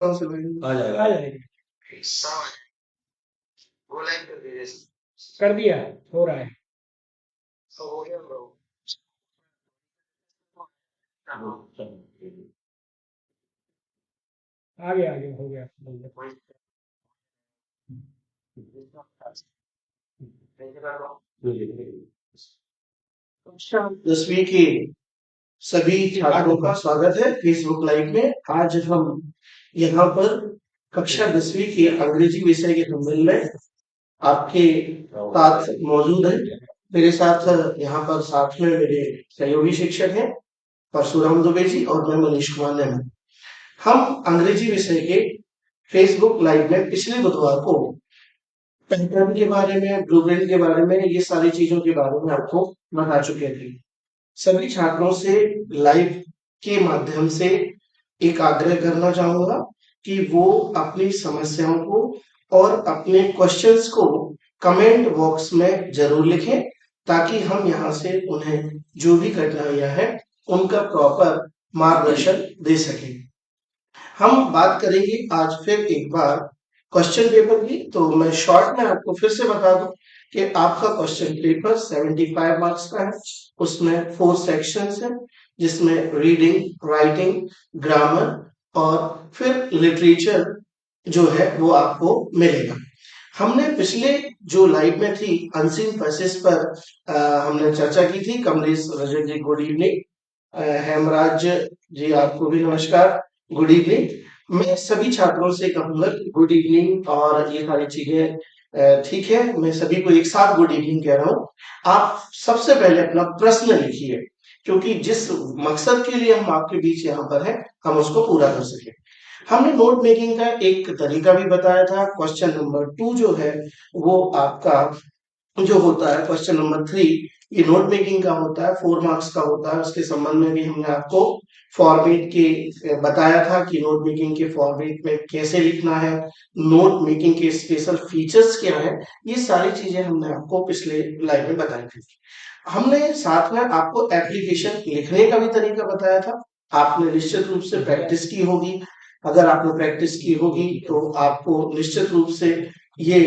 आ जाएगा। आ जाएगी। कर दिया, हो रहा है। आ गया हो गया हो गया। कक्षा 10वीं के सभी छात्रों का स्वागत है फेसबुक लाइव में। आज हम यहाँ पर कक्षा 10वीं के अंग्रेजी विषय के संबंध में आपके साथ मौजूद है। मेरे साथ यहाँ पर साथ में मेरे सहयोगी शिक्षक हैं परशुराम दुबे जी और मैं मनीष कुमार नैना। हम अंग्रेजी विषय के फेसबुक लाइव में पिछले बुधवार को पैटर्न के बारे में, ब्लूप्रिंट के बारे में, ये सारी चीजों के बारे में आपको बता चुके थे। सभी छात्रों से लाइव के माध्यम से एक आग्रह करना चाहूंगा कि वो अपनी समस्याओं को और अपने क्वेश्चंस को कमेंट बॉक्स में जरूर लिखें, ताकि हम यहाँ से उन्हें जो भी कठिनाइयां हैं उनका प्रॉपर मार्गदर्शन दे सकें। हम बात करेंगे आज फिर एक बार क्वेश्चन पेपर की। तो मैं शॉर्ट में आपको फिर से बता दूं कि आपका क्वेश्चन पेपर 75 मार्क्स का है। उसमें 4 सेक्शंस हैं, जिसमें रीडिंग, राइटिंग, ग्रामर और फिर लिटरेचर जो है वो आपको मिलेगा। हमने पिछले जो लाइव में थी अनसीन पैसेज पर हमने चर्चा की थी। कमलेश रजक जी गुड इवनिंग, हेमराज जी आपको भी नमस्कार, गुड इवनिंग। मैं सभी छात्रों से कहूंगा कि गुड इवनिंग और ये सारी चीजें ठीक है, मैं सभी को एक साथ गुड इवनिंग कह रहा हूँ। आप सबसे पहले अपना प्रश्न लिखिए, क्योंकि जिस मकसद के लिए हम आपके बीच यहाँ पर हैं हम उसको पूरा कर सके। हमने नोट मेकिंग का एक तरीका भी बताया था। क्वेश्चन नंबर 2 जो है वो आपका जो होता है क्वेश्चन नंबर 3, ये नोट मेकिंग का होता है, 4 मार्क्स का होता है। उसके संबंध में भी हमने आपको फॉर्मेट के बताया था कि नोट मेकिंग के फॉर्मेट में कैसे लिखना है, नोट मेकिंग के स्पेशल फीचर्स क्या है, ये सारी चीजें हमने आपको पिछले लाइव में बताई थी। हमने साथ में आपको एप्लीकेशन लिखने का भी तरीका बताया था। आपने निश्चित रूप से प्रैक्टिस की होगी। अगर आपने प्रैक्टिस की होगी तो आपको निश्चित रूप से ये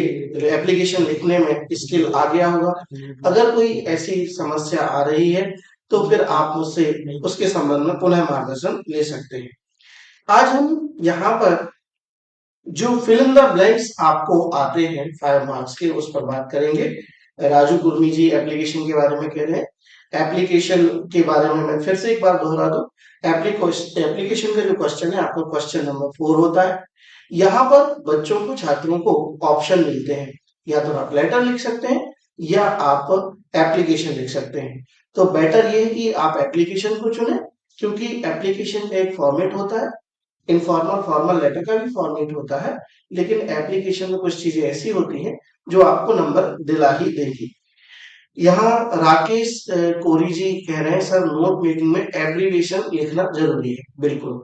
एप्लीकेशन लिखने में स्किल आ गया होगा। अगर कोई ऐसी समस्या आ रही है तो फिर आप मुझसे उसके संबंध में पुनः मार्गदर्शन ले सकते हैं। आज हम यहाँ पर जो फिल इन द ब्लैंक्स आपको आते हैं 5 मार्क्स के, उस पर बात करेंगे। राजू कुर्मी जी एप्लीकेशन के बारे में कह रहे हैं। एप्लीकेशन के बारे में मैं फिर से एक बार दोहरा दूं। एप्लीकेशन का जो क्वेश्चन है आपका क्वेश्चन नंबर 4 होता है। यहाँ पर बच्चों को, छात्रों को ऑप्शन मिलते हैं, या तो आप लेटर लिख सकते हैं या आप एप्लीकेशन लिख सकते हैं। तो बेटर ये है कि आप एप्लीकेशन को चुने, क्योंकि एप्लीकेशन का एक फॉर्मेट होता है। इनफॉर्मल फॉर्मल लेटर का भी फॉर्मेट होता है, लेकिन एप्लीकेशन में कुछ चीजें ऐसी होती हैं जो आपको नंबर दिला ही देगी। यहाँ राकेश कोरी जी कह रहे हैं सर नोट मेकिंग में एब्रीविएशन लिखना जरूरी है। बिल्कुल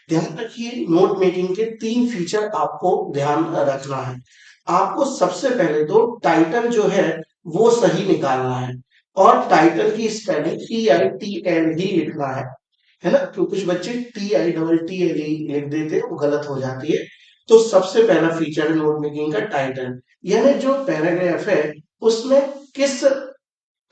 ध्यान रखिए, नोट मेकिंग के 3 फीचर आपको ध्यान रखना है। आपको सबसे पहले तो टाइटल जो है वो सही निकालना है, और टाइटल की स्पेलिंग TITL ही लिखना है ना। क्योंकि कुछ बच्चे TITTLE लिख देते हैं, वो गलत हो जाती है। तो सबसे पहला फीचर है नोट मेकिंग का टाइटल, यानी जो पैराग्राफ है उसमें किस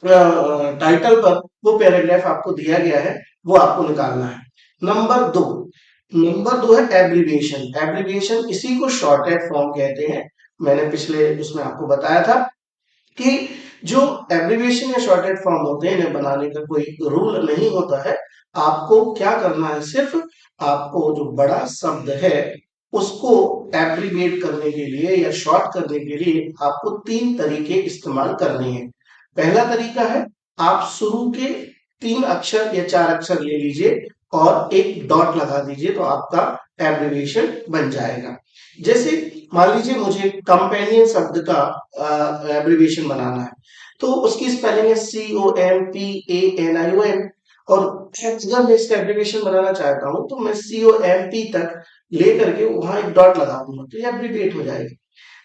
टाइटल पर वो पैराग्राफ आपको दिया गया है वो आपको निकालना है। नंबर दो है एब्रीविएशन। एब्रीविएशन इसी को शॉर्टेड फॉर्म कहते हैं। मैंने पिछले उसमें आपको बताया था कि जो एब्रीविएशन या शॉर्टेड फॉर्म होते हैं इन्हें बनाने का कोई रूल नहीं होता है। आपको क्या करना है, सिर्फ आपको जो बड़ा शब्द है उसको एब्रीविएट करने के लिए या शॉर्ट करने के लिए आपको 3 तरीके इस्तेमाल करने हैं। पहला तरीका है, आप शुरू के 3 अक्षर या 4 अक्षर ले लीजिए और एक डॉट लगा दीजिए, तो आपका एब्रीविएशन बन जाएगा। जैसे मान लीजिए मुझे कंपेनियन शब्द का एब्रीविएशन बनाना है, तो उसकी स्पेलिंग है COMPANION, और अगर मैं इसका एब्रीविएशन बनाना चाहता हूं तो मैं COMP तक लेकर के वहां एक डॉट लगा दूंगा, तो ये एब्रीविएट हो जाएगा।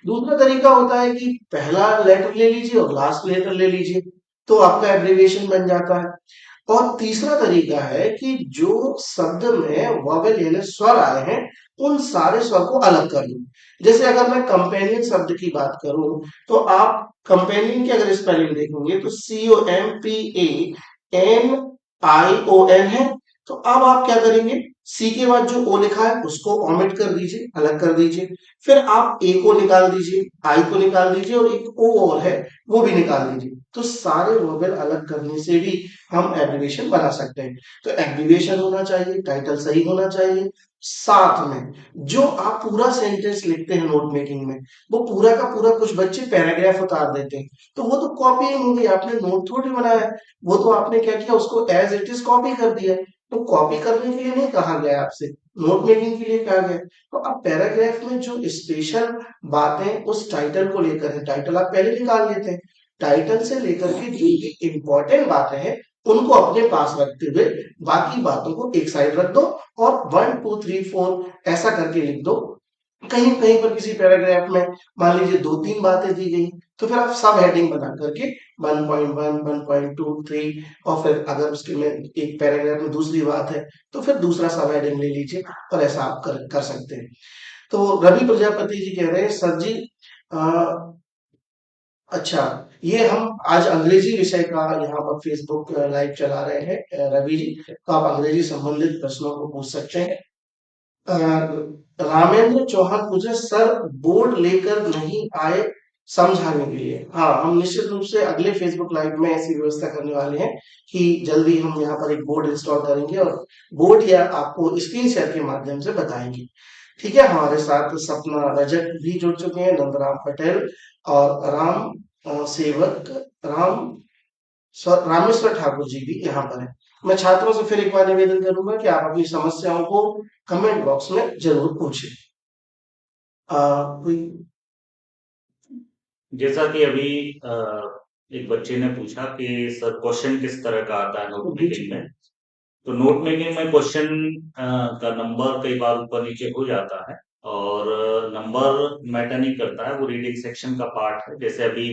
दूसरा तरीका होता है कि पहला लेटर ले लीजिए और लास्ट लेटर ले लीजिए, तो आपका एब्रीविएशन बन जाता है। और तीसरा तरीका है कि जो शब्द में वॉवेल यानी स्वर आए हैं उन सारे स्वर को अलग कर लूं। जैसे अगर मैं कंपेनियन शब्द की बात करूं तो आप कंपेनियन की अगर स्पेलिंग देखोगे तो COMPANION है। तो अब आप क्या करेंगे, सी के बाद जो ओ लिखा है उसको ओमिट कर दीजिए, अलग कर दीजिए। फिर आप ए को निकाल दीजिए, आई को निकाल दीजिए और एक ओ और है वो भी निकाल दीजिए। तो सारे वोवेल अलग करने से भी हम एब्रिविएशन बना सकते हैं। तो एब्रिविएशन होना चाहिए, टाइटल सही होना चाहिए, साथ में जो आप पूरा सेंटेंस लिखते हैं नोट मेकिंग में, वो पूरा का पूरा, कुछ बच्चे पैराग्राफ उतार देते हैं, तो वो तो कॉपीइंग हो गई, आपने नोट थोड़ी बनाया है, वो तो आपने क्या किया, उसको एज इट इज कॉपी कर दिया है। तो कॉपी करने के लिए नहीं कहा गया आपसे, नोट मेकिंग के लिए कहा गया। तो अब पैराग्राफ में जो स्पेशल बातें उस टाइटल को लेकर है, टाइटल आप पहले निकाल लेते हैं, टाइटल से लेकर के जो भी इंपॉर्टेंट बातें हैं उनको अपने पास रखते हुए बाकी बातों को एक साइड रख दो और 1 2 3 4 ऐसा करके लिख दो। कहीं कहीं पर किसी पैराग्राफ में मान लीजिए 2-3 बातें दी गई, तो फिर आप सब हेडिंग बना करके 1.1 1.2 3, और फिर अगर उसके में एक पैराग्राफ में दूसरी बात है तो फिर दूसरा सब हेडिंग ले लीजिए, और ऐसा आप कर सकते हैं। तो रवि प्रजापति जी कह रहे हैं, सर जी अच्छा, ये हम आज अंग्रेजी विषय का यहाँ पर फेसबुक लाइव चला रहे हैं, रवि जी, तो आप अंग्रेजी संबंधित प्रश्नों को पूछ सकते हैं। अ, रामेंद्र चौहान पूछे, सर बोर्ड लेकर नहीं आए समझाने के लिए। हाँ, हम निश्चित रूप से अगले फेसबुक लाइव में ऐसी व्यवस्था करने वाले हैं कि जल्दी हम यहाँ पर एक बोर्ड इंस्टॉल करेंगे और बोर्ड या आपको स्क्रीन शेयर के माध्यम से बताएंगे। ठीक है, हमारे साथ सपना रजक भी जुड़ चुके हैं, नंदराम पटेल और राम सेवक राम रामेश्वर ठाकुर जी भी यहाँ पर हैं। मैं छात्रों से फिर एक बार निवेदन करूंगा कि आप अपनी समस्याओं को कमेंट बॉक्स में जरूर पूछें। कोई जैसा कि अभी एक बच्चे ने पूछा कि सर क्वेश्चन किस तरह का आता है नोट मेकिंग में, तो नोट मेकिंग में क्वेश्चन का नंबर कई बार ऊपर नीचे हो जाता है और नंबर मैटर नहीं करता है, वो रीडिंग सेक्शन का पार्ट है। जैसे अभी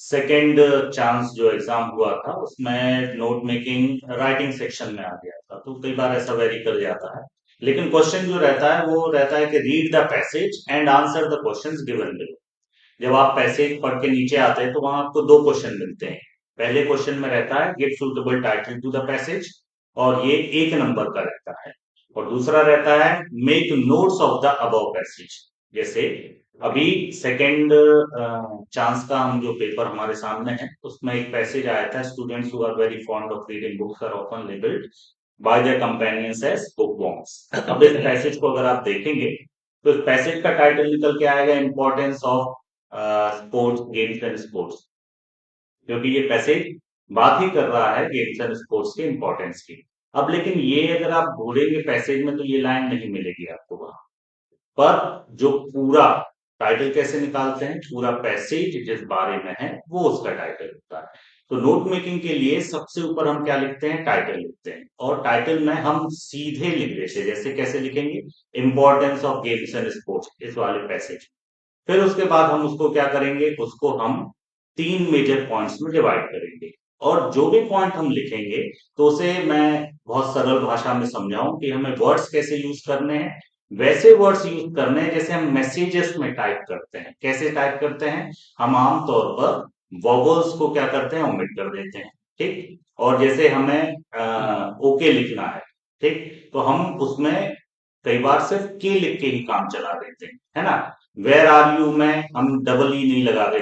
सेकंड चांस जो एग्जाम हुआ था उसमें नोट मेकिंग राइटिंग सेक्शन में आ गया था, तो कई बार ऐसा वेरी कर जाता है। लेकिन क्वेश्चन जो रहता है वो रहता है कि read the passage and answer the questions given below. जब आप पैसेज पढ़ के नीचे आते हैं तो वहां आपको दो क्वेश्चन मिलते हैं। पहले क्वेश्चन में रहता है give suitable title to the passage, और ये 1 नंबर का रहता है। और दूसरा रहता है make notes of the above passage. जैसे अभी सेकंड चांस का हम जो पेपर हमारे सामने है उसमें एक पैसेज आया था, students who are very fond of reading books are often labelled by their companions as bookworms. अब इस पैसेज को अगर आप देखेंगे तो इस पैसेज का टाइटल निकल के आएगा importance of sports games and sports, क्योंकि ये पैसेज बात ही कर रहा है गेम्स एंड स्पोर्ट्स के इंपॉर्टेंस की। अब लेकिन ये अगर आप ढूंढेंगे पैसेज में तो ये लाइन नहीं मिलेगी आपको वहां पर। जो पूरा टाइटल कैसे निकालते हैं, पूरा पैसेज जिस बारे में है वो उसका टाइटल होता है। तो नोट मेकिंग के लिए सबसे ऊपर हम क्या लिखते हैं, टाइटल लिखते हैं, और टाइटल में हम सीधे लिख देते हैं। जैसे कैसे लिखेंगे, importance of games and sports, इस वाले पैसेज। फिर उसके बाद हम उसको क्या करेंगे, उसको हम 3 मेजर पॉइंट्स में डिवाइड करेंगे, और जो भी पॉइंट हम लिखेंगे तो उसे मैं बहुत सरल भाषा में समझाऊं कि हमें वर्ड्स कैसे यूज करने हैं। वैसे वर्ड्स यूज करने हैं जैसे हम मैसेजेस में टाइप करते हैं। कैसे टाइप करते हैं, हम आमतौर पर वॉवल्स को क्या करते हैं, ओमिट कर देते हैं। ठीक, और जैसे हमें ओके लिखना है, ठीक, तो हम उसमें कई बार सिर्फ के लिख के ही काम चला देते हैं, है ना। वेर आर यू में हम डबल ई नहीं लगाते,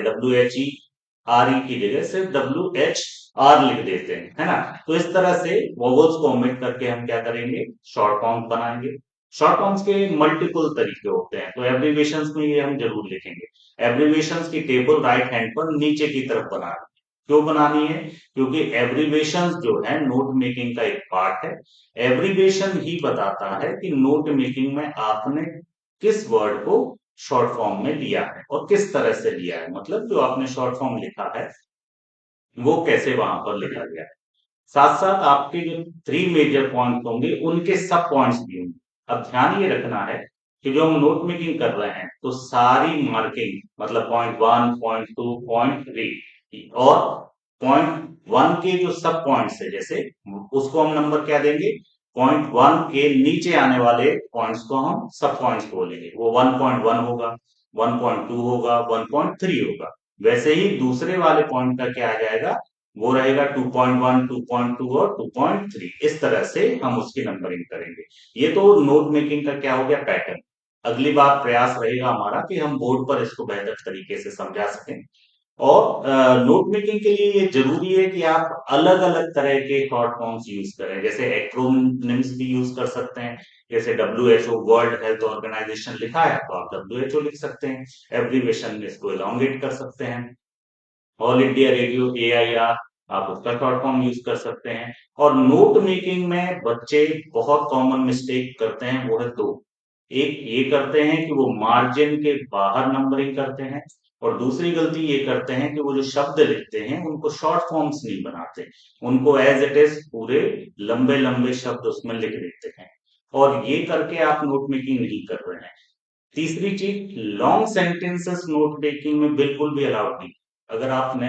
WHERE की जगह सिर्फ WHR लिख देते हैं, है ना। तो इस तरह से वोवल्स को ओमिट करके हम क्या करेंगे, शॉर्ट फॉर्म बनाएंगे। शॉर्ट फॉर्म्स के मल्टीपल तरीके होते हैं, तो एब्रीविएशंस में ये हम जरूर लिखेंगे। एब्रीविएशंस की टेबल राइट हैंड पर नीचे की तरफ बनानी, क्यों बनानी है, क्योंकि एब्रीविएशंस जो है नोट मेकिंग का एक पार्ट है। एब्रीविएशन ही बताता है कि नोट मेकिंग में आपने किस वर्ड को शॉर्ट फॉर्म में लिया है और किस तरह से लिया है, मतलब जो आपने शॉर्ट फॉर्म लिखा है वो कैसे वहां पर लिखा गया है। साथ साथ आपके जो 3 मेजर पॉइंट होंगे उनके सब पॉइंट्स भी होंगे। अब ध्यान ये रखना है कि जो हम नोट मेकिंग कर रहे हैं तो सारी मार्किंग, मतलब पॉइंट 1 पॉइंट 2 पॉइंट 3 और पॉइंट 1 के जो सब पॉइंट्स है जैसे, उसको हम नंबर क्या देंगे, 0.1 के नीचे आने वाले पॉइंट्स को हम सब पॉइंट्स बोलेंगे। वो 1.1 होगा, 1.2 होगा, 1.3 होगा। वैसे ही दूसरे वाले पॉइंट का क्या आ जाएगा, वो रहेगा 2.1, 2.2 और 2.3। इस तरह से हम उसकी नंबरिंग करेंगे। ये तो नोट मेकिंग का क्या हो गया, पैटर्न। अगली बार प्रयास रहेगा हमारा कि हम बोर्ड पर इसको बेहतर तरीके से समझा सकें। और नोट मेकिंग के लिए ये जरूरी है कि आप अलग अलग तरह के शॉर्ट फॉर्म्स यूज करें। जैसे एक्रोनिम्स भी यूज कर सकते हैं। जैसे WHO, वर्ल्ड हेल्थ ऑर्गेनाइजेशन लिखा है तो आप WHO लिख सकते हैं। एब्रीवेशन में इसको एलोंगेट कर सकते हैं। ऑल इंडिया रेडियो, AIR, आप उसका शॉर्ट फॉर्म यूज कर सकते हैं। और नोट मेकिंग में बच्चे बहुत कॉमन मिस्टेक करते हैं, वो है दो। एक ये करते हैं कि वो मार्जिन के बाहर नंबरिंग करते हैं, और दूसरी गलती ये करते हैं कि वो जो शब्द लिखते हैं उनको शॉर्ट फॉर्म्स नहीं बनाते, उनको एज इट इज पूरे लंबे लंबे शब्द उसमें लिख देते हैं। और ये करके आप नोट मेकिंग नहीं कर रहे हैं। तीसरी चीज, लॉन्ग सेंटेंसेस नोट मेकिंग में बिल्कुल भी अलाउड नहीं। अगर आपने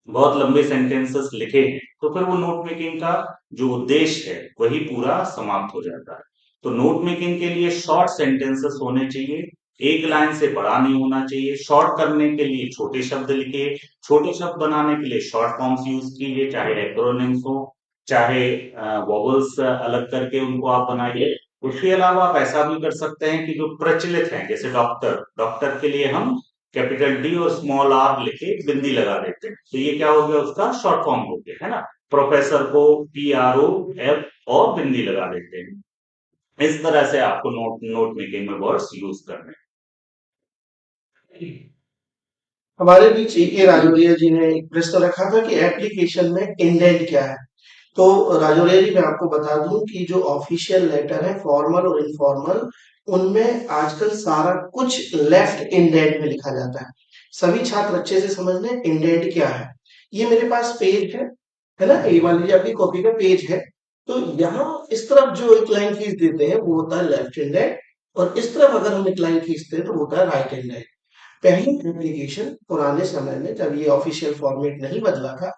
बहुत लंबे सेंटेंसेस लिखे हैं तो फिर वो नोट मेकिंग का जो उद्देश्य है वही पूरा समाप्त हो जाता है। तो नोट मेकिंग के लिए शॉर्ट सेंटेंसेस होने चाहिए, एक लाइन से बड़ा नहीं होना चाहिए। शॉर्ट करने के लिए छोटे शब्द लिखिए, छोटे शब्द बनाने के लिए शॉर्ट फॉर्म्स यूज कीजिए, चाहे एक्रोनिम्स हो, चाहे वॉवल्स अलग करके उनको आप बनाइए। उसके अलावा आप ऐसा भी कर सकते हैं कि जो प्रचलित हैं, जैसे डॉक्टर, डॉक्टर के लिए हम कैपिटल D और स्मॉल r लिखे बिंदी लगा देते हैं, तो ये क्या हो गया, उसका शॉर्ट फॉर्म हो गया, है ना। प्रोफेसर को PROF और बिंदी लगा देते हैं। इस तरह से आपको नोट मेकिंग में वर्ड्स यूज करने। हमारे बीच A.K. राजौरिया जी ने एक प्रश्न रखा था कि एप्लीकेशन में इंडेंट क्या है। तो राजौरिया जी, मैं आपको बता दूं कि जो ऑफिशियल लेटर है, फॉर्मल और इनफॉर्मल, उनमें आजकल सारा कुछ लेफ्ट इंडेंट में लिखा जाता है। सभी छात्र अच्छे से समझ लें इंडेंट क्या है। ये मेरे पास पेज है ना, ये मान लीजिए आपकी कॉपी का पेज है। तो यहाँ इस तरफ जो एक लाइन खींच देते हैं वो होता है लेफ्ट इंडेंट, और इस तरफ अगर हम एक लाइन खींचते हैं तो वो होता है राइट इंडेंट। पहली एप्लीकेशन पुराने समय में जब ये ऑफिशियल फॉर्मेट नहीं बदला था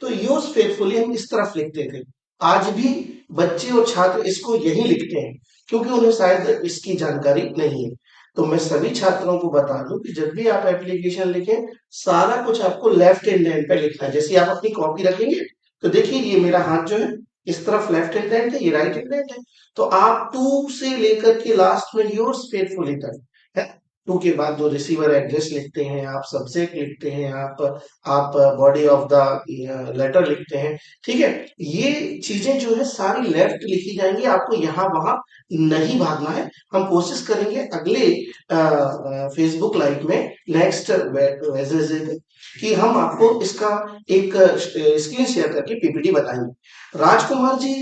तो यूज फेयरफुली हम इस तरफ लिखते थे। आज भी बच्चे और छात्र इसको यही लिखते हैं क्योंकि उन्हें शायद इसकी जानकारी नहीं है। तो मैं सभी छात्रों को बता दूं कि जब भी आप एप्लीकेशन लिखें, सारा कुछ आपको लेफ्ट इंडेंट पे लिखना है। जैसे आप अपनी कॉपी रखेंगे तो देखिए ये मेरा हाथ जो है इस तरफ लेफ्ट इंडेंट है, ये राइट इंडेंट है। तो आप टू से लेकर के लास्ट में योर्स फेयरफुली तक है। टू के बाद जो रिसीवर एड्रेस लिखते हैं, आप सब्जेक्ट लिखते हैं, आप बॉडी ऑफ द लेटर लिखते हैं। ठीक है, ये चीजें जो है सारी लेफ्ट लिखी जाएंगी, आपको यहाँ वहां नहीं भागना है। हम कोशिश करेंगे अगले फेसबुक लाइव में नेक्स्ट वेडनेसडे कि हम आपको इसका एक स्क्रीन शेयर करके PPT बताएंगे। राजकुमार जी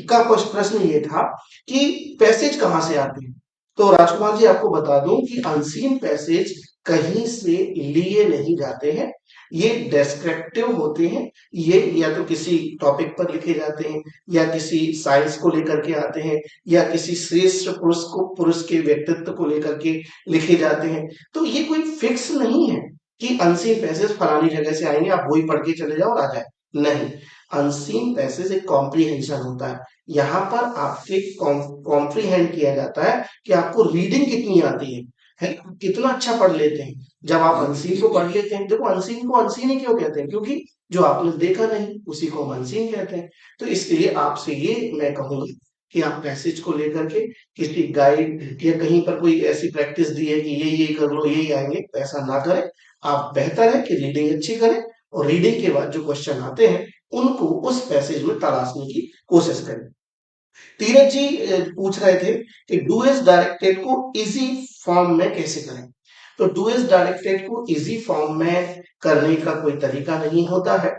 का प्रश्न ये था कि पैसेज कहाँ से आते हैं। तो राजकुमार जी, आपको बता दूं कि अनसीन पैसेज कहीं से लिए नहीं जाते हैं, ये डेस्क्रिप्टिव होते हैं। ये या तो किसी टॉपिक पर लिखे जाते हैं, या किसी साइंस को लेकर के आते हैं, या किसी श्रेष्ठ पुरुष के व्यक्तित्व को लेकर के लिखे जाते हैं। तो ये कोई फिक्स नहीं है कि अनसीन पैसेज फलानी जगह से आएंगे, आप वही पढ़ के चले जाओ और आ जाए। नहीं, अनसीन पैसेज एक कॉम्प्रीहेंशन होता है। यहाँ पर आपके कॉम्प्रीहेंड किया जाता है कि आपको रीडिंग कितनी आती है, कितना अच्छा पढ़ लेते हैं। जब आप अनसीन को पढ़ लेते हैं, देखो अनसीन को अनसीन ही क्यों कहते हैं, क्योंकि जो आपने देखा नहीं उसी को हम अनसीन कहते हैं। तो इसके लिए आपसे ये मैं कहूंगा कि आप पैसेज को लेकर के किसी गाइड या कहीं पर कोई ऐसी प्रैक्टिस दी है कि ये कर लो यही आएंगे, तो ऐसा ना करें। आप बेहतर है कि रीडिंग अच्छी करें, और रीडिंग के बाद जो क्वेश्चन आते हैं उनको उस पैसेज में तलाशने की कोशिश करें। तीरथ जी पूछ रहे थे कि डू एज डायरेक्टेड को इजी फॉर्म में कैसे करें। तो डू एज डायरेक्टेड को इजी फॉर्म में करने का कोई तरीका नहीं होता है।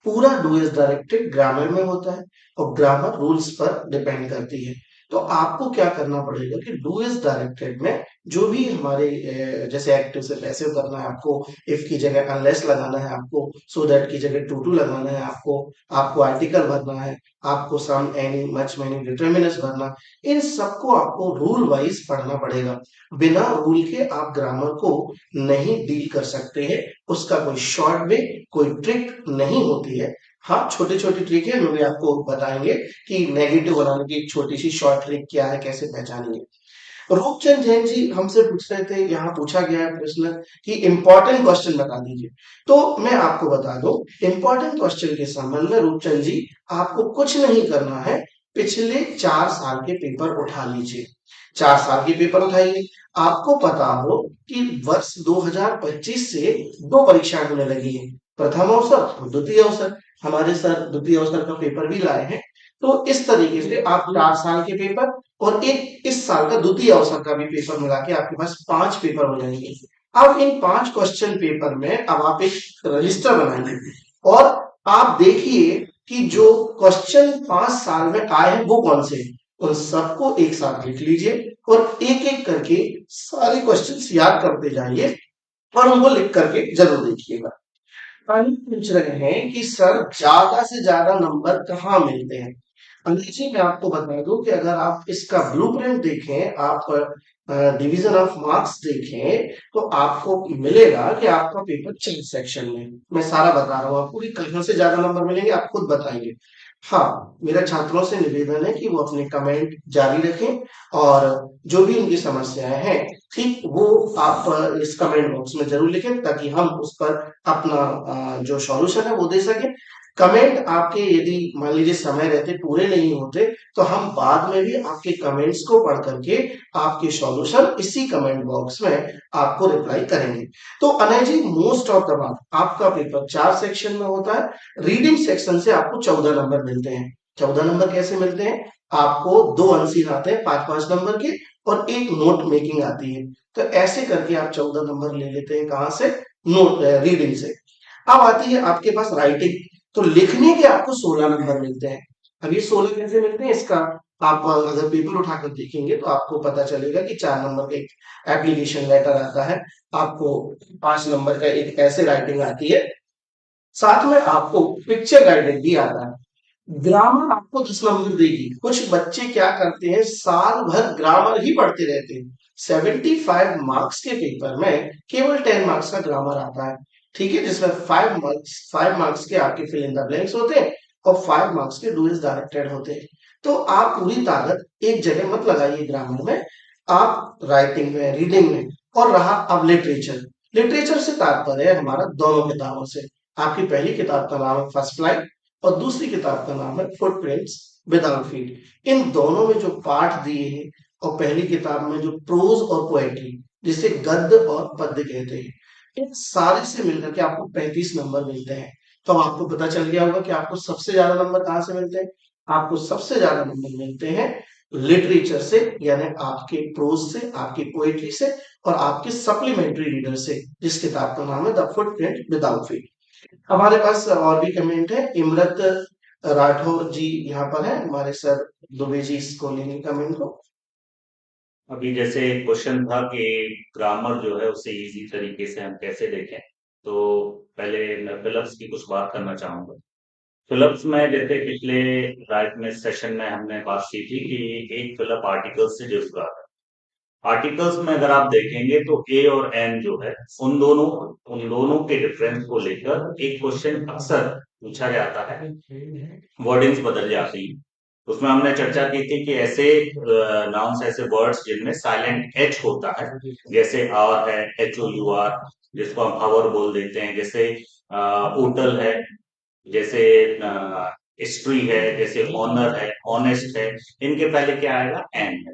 पूरा डू एज डायरेक्टेड ग्रामर में होता है, और ग्रामर रूल्स पर डिपेंड करती है। तो आपको क्या करना पड़ेगा कि डू इज डायरेक्टेड में जो भी हमारे जैसे एक्टिव से पैसिव करना है आपको, इफ की जगह अनलेस लगाना है आपको, सो दैट की जगह टू लगाना है आपको आर्टिकल भरना है, आपको सम एनी मच मैनी डिटर्मिनस भरना। इन सबको आपको रूल वाइज पढ़ना पड़ेगा। बिना रूल के आप ग्रामर को नहीं डील कर सकते हैं। उसका कोई शॉर्ट वे, कोई ट्रिक नहीं होती है। हाँ, छोटी-छोटी ट्रिक है, वो भी आपको बताएँगे कि नेगेटिव बनाने की एक छोटी सी शॉर्ट ट्रिक क्या है, कैसे पहचानेंगे। रूपचंद जैन जी हमसे पूछ रहे थे, यहाँ पूछा गया है प्रश्न कि इम्पोर्टेंट क्वेश्चन बता दीजिए। तो मैं आपको बता दूं, इम्पोर्टेंट क्वेश्चन के संबंध में रूपचंद जी आपको कुछ नहीं करना है, पिछले 4 साल के पेपर उठा लीजिए। 4 साल के पेपर उठाइए। आपको पता हो कि वर्ष 2025 से 2 परीक्षाएं होने लगी है, प्रथम अवसर और द्वितीय अवसर। हमारे सर द्वितीय अवसर का पेपर भी लाए हैं। तो इस तरीके से आप 4 साल के पेपर और एक इस साल का द्वितीय अवसर का भी पेपर मिला के आपके पास 5 पेपर हो जाएंगे। अब इन 5 क्वेश्चन पेपर में अब आप एक रजिस्टर बनाइए और आप देखिए कि जो क्वेश्चन 5 साल में आए हैं वो कौन से हैं। उन सबको एक साथ लिख लीजिए और एक एक करके सारे क्वेश्चंस याद करते जाइए और उनको लिख करके जरूर देखिएगा। पानी पूछ रहे हैं कि सर ज्यादा से ज्यादा नंबर कहाँ मिलते हैं। अनिल जी मैं आपको बता दूं कि अगर आप इसका ब्लूप्रिंट देखें, आप डिवीजन ऑफ मार्क्स देखें, तो आपको मिलेगा कि आपका पेपर 4 सेक्शन में। मैं सारा बता रहा हूँ आपको कि कहाँ से ज्यादा नंबर मिलेंगे, आप खुद बताइए। हाँ, मेरा छात्रों से निवेदन है कि वो अपने कमेंट जारी रखें और जो भी उनकी समस्याएं हैं, ठीक वो आप इस कमेंट बॉक्स में जरूर लिखें ताकि हम उस पर अपना जो सॉल्यूशन है वो दे सकें। कमेंट आपके यदि मान लीजिए समय रहते पूरे नहीं होते, तो हम बाद में भी आपके कमेंट्स को पढ़ करके आपके सॉल्यूशन इसी कमेंट बॉक्स में आपको रिप्लाई करेंगे। तो अनय जी मोस्ट ऑफ द बात आपका पेपर 4 सेक्शन में होता है। रीडिंग सेक्शन से आपको 14 नंबर मिलते हैं। 14 नंबर कैसे मिलते हैं? आपको 2 अनसीन आते हैं 5-5 नंबर के और एक नोट मेकिंग आती है। तो ऐसे करके आप 14 नंबर ले लेते हैं। कहां से? नोट रीडिंग से। अब आती है आपके पास राइटिंग। तो लिखने के आपको 16 नंबर मिलते हैं। अब ये 16 कैसे मिलते हैं इसका आप अगर पेपर उठाकर देखेंगे तो आपको पता चलेगा कि 4 नंबर का एक एप्लीकेशन लेटर आता है, आपको 5 नंबर का एक ऐसे राइटिंग आती है, साथ में आपको पिक्चर गाइडेड भी आता है। ग्रामर आपको 10 नंबर देगी। कुछ बच्चे क्या करते हैं, साल भर ग्रामर ही पढ़ते रहते हैं। 75 मार्क्स के पेपर में केवल 10 मार्क्स का ग्रामर आता है, ठीक है, जिसमें 5 मार्क्स के आपके फिल इन द ब्लैंक्स होते हैं और 5 मार्क्स के डू इज डायरेक्टेड होते हैं। तो आप पूरी ताकत एक जगह मत लगाइए ग्रामर में, आप राइटिंग में, रीडिंग में। और रहा अब लिटरेचर। लिटरेचर से तात्पर्य है हमारा दोनों किताबों से। आपकी पहली किताब का नाम है फर्स्ट फ्लाइट और दूसरी किताब का नाम है फुटप्रिंट्स विदाउट फीट। इन दोनों में जो पाठ दिए हैं और पहली किताब में जो प्रोज और पोएट्री जिसे गद्य और पद्य कहते हैं, इन सारे से मिलकर के आपको 35 नंबर मिलते हैं। तो आपको पता चल गया होगा कि आपको सबसे ज्यादा नंबर कहाँ से मिलते हैं। आपको सबसे ज्यादा नंबर मिलते हैं लिटरेचर से, यानी आपके प्रोज से, आपकी पोएट्री से और आपके सप्लीमेंट्री रीडर से, जिस किताब का नाम है द फुटप्रिंट विदाउट फीट। हमारे पास और भी कमेंट है। इमरत राठौर जी यहाँ पर है, हमारे सर दुबे जी इसको लेंगे कमेंट को। अभी जैसे क्वेश्चन था कि ग्रामर जो है उसे इजी तरीके से हम कैसे देखें, तो पहले मैं फिलिप्स की कुछ बात करना चाहूंगा। फिलिप्स में जैसे पिछले राइट में सेशन में हमने बात की थी कि एक फिलिप आर्टिकल से जुड़ रहा है। आर्टिकल्स में अगर आप देखेंगे तो ए और एन जो है उन दोनों के डिफरेंस को लेकर एक क्वेश्चन अक्सर पूछा जाता है, वर्डिंग्स बदल जाती हैं। उसमें हमने चर्चा की थी कि ऐसे नाउन्स, ऐसे वर्ड्स जिनमें साइलेंट एच होता है, जैसे आर है, HOUR, जिसको हम आवर बोल देते हैं, जैसे होटल है, जैसे हिस्ट्री है, जैसे ऑनर है, ऑनेस्ट है, इनके पहले क्या आएगा? एन है।